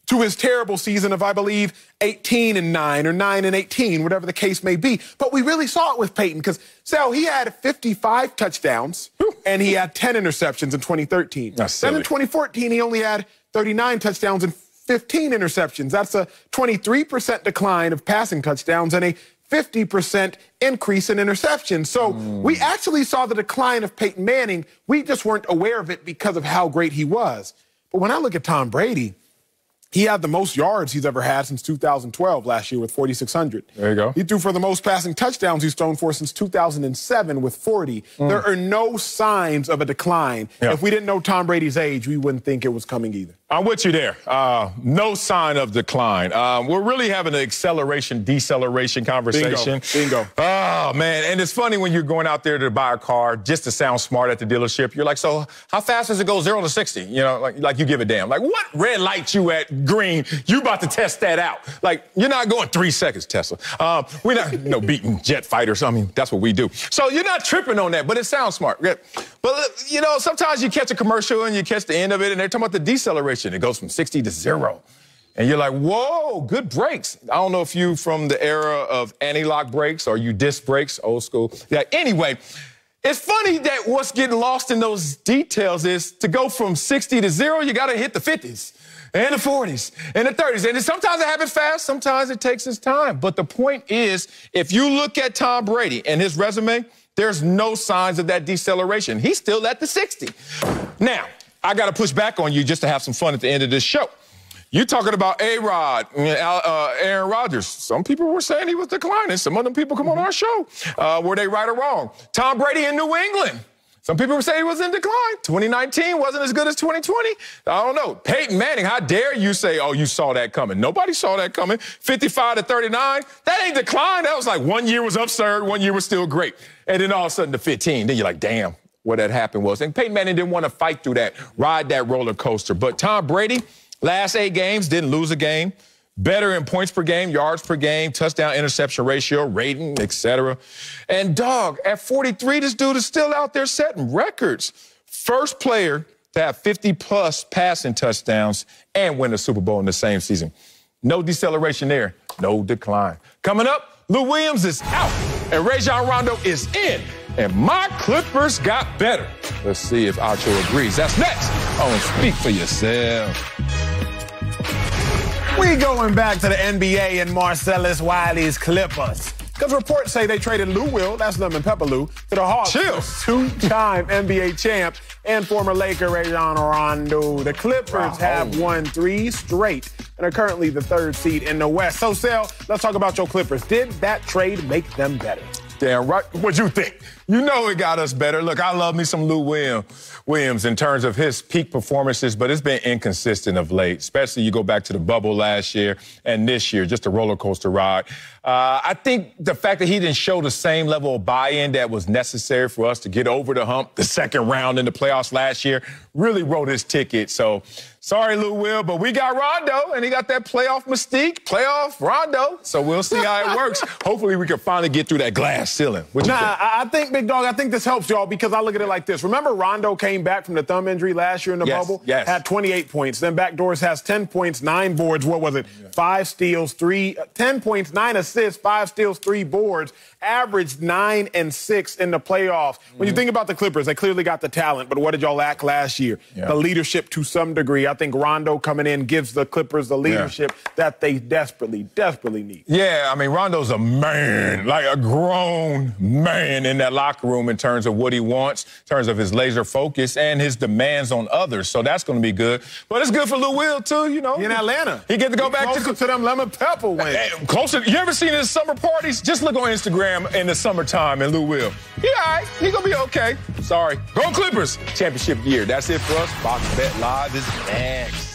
to his terrible season of, I believe, 18-9 or 9-18, whatever the case may be. But we really saw it with Peyton because, Sal, he had 55 touchdowns and he had 10 interceptions in 2013. Then in 2014, he only had 39 touchdowns and 15 interceptions. That's a 23% decline of passing touchdowns and a 50% increase in interceptions. So we actually saw the decline of Peyton Manning. We just weren't aware of it because of how great he was. But when I look at Tom Brady, he had the most yards he's ever had since 2012 last year with 4,600. There you go. He threw for the most passing touchdowns he's thrown for since 2007 with 40. There are no signs of a decline. If we didn't know Tom Brady's age, we wouldn't think it was coming either. I'm with you there. No sign of decline. We're really having an acceleration-deceleration conversation. Bingo. Oh, man. And it's funny when you're going out there to buy a car just to sound smart at the dealership. You're like, so how fast does it go 0 to 60? You know, like you give a damn. Like, what red light you at green? You about to test that out. Like, you're not going 3 seconds, Tesla. We're not, beating jet fighters. I mean, that's what we do. So you're not tripping on that, but it sounds smart. But, sometimes you catch a commercial and you catch the end of it, and they're talking about the deceleration. It goes from 60 to 0. And you're like, whoa, good brakes. I don't know if you from the era of anti-lock brakes or you disc brakes, old school. Yeah, anyway, it's funny that what's getting lost in those details is to go from 60 to 0, you got to hit the 50s and the 40s and the 30s. And sometimes it happens fast. Sometimes it takes its time. But the point is, if you look at Tom Brady and his resume, there's no signs of that deceleration. He's still at the 60. Now, I got to push back on you just to have some fun at the end of this show. You talking about A-Rod, Aaron Rodgers. Some people were saying he was declining. Some of them people come on our show. Were they right or wrong? Tom Brady in New England. Some people were saying he was in decline. 2019 wasn't as good as 2020. I don't know. Peyton Manning, how dare you say, oh, you saw that coming? Nobody saw that coming. 55 to 39, that ain't decline. That was like 1 year was absurd, 1 year was still great. And then all of a sudden to 15, then you're like, damn. What had happened was, and Peyton Manning didn't want to fight through that, ride that roller coaster. But Tom Brady, last 8 games, didn't lose a game. Better in points per game, yards per game, touchdown interception ratio, rating, etc. And dog, at 43, this dude is still out there setting records. First player to have 50-plus passing touchdowns and win a Super Bowl in the same season. No deceleration there, no decline. Coming up, Lou Williams is out, and Rajon Rondo is in. And my Clippers got better. Let's see if Acho agrees. That's next on Speak for Yourself. We going back to the NBA and Marcellus Wiley's Clippers. Because reports say they traded Lou Will, that's Lemon Pepper Lou, to the Hawks. Two-time NBA champ and former Laker Rajon Rondo. The Clippers have won 3 straight and are currently the 3rd seed in the West. So, Sal, let's talk about your Clippers. Did that trade make them better? Damn right. What'd you think? You know it got us better. Look, I love me some Lou Williams in terms of his peak performances, but it's been inconsistent of late, especially you go back to the bubble last year and this year, just a roller coaster ride. I think the fact that he didn't show the same level of buy-in that was necessary for us to get over the hump the second round in the playoffs last year really wrote his ticket. So Sorry, Lou Will, but we got Rondo, and he got that playoff mystique, playoff Rondo. So we'll see how it works. Hopefully, we can finally get through that glass ceiling. I think, Big Dog, I think this helps y'all because I look at it like this. Remember Rondo came back from the thumb injury last year in the bubble? Yes. Had 28 points. Then Backdoors has 10 points, 9 boards. What was it? 5 steals, 10 points, 9 assists, 5 steals, 3 boards. Averaged 9 and 6 in the playoffs. When you think about the Clippers, they clearly got the talent, but what did y'all lack last year? The leadership to some degree. I think Rondo coming in gives the Clippers the leadership that they desperately need. Yeah, I mean, Rondo's a man, like a grown man in that locker room in terms of what he wants, in terms of his laser focus and his demands on others. So that's going to be good. But it's good for Lou Will, too, you know. In Atlanta. He get to go back to them lemon pepper wings. Hey, closer. You ever seen his summer parties? Just look on Instagram in the summertime and Lou Will. He all right. He going to be okay. Sorry. Go Clippers. Championship year. That's it for us. Fox Bet Live is next.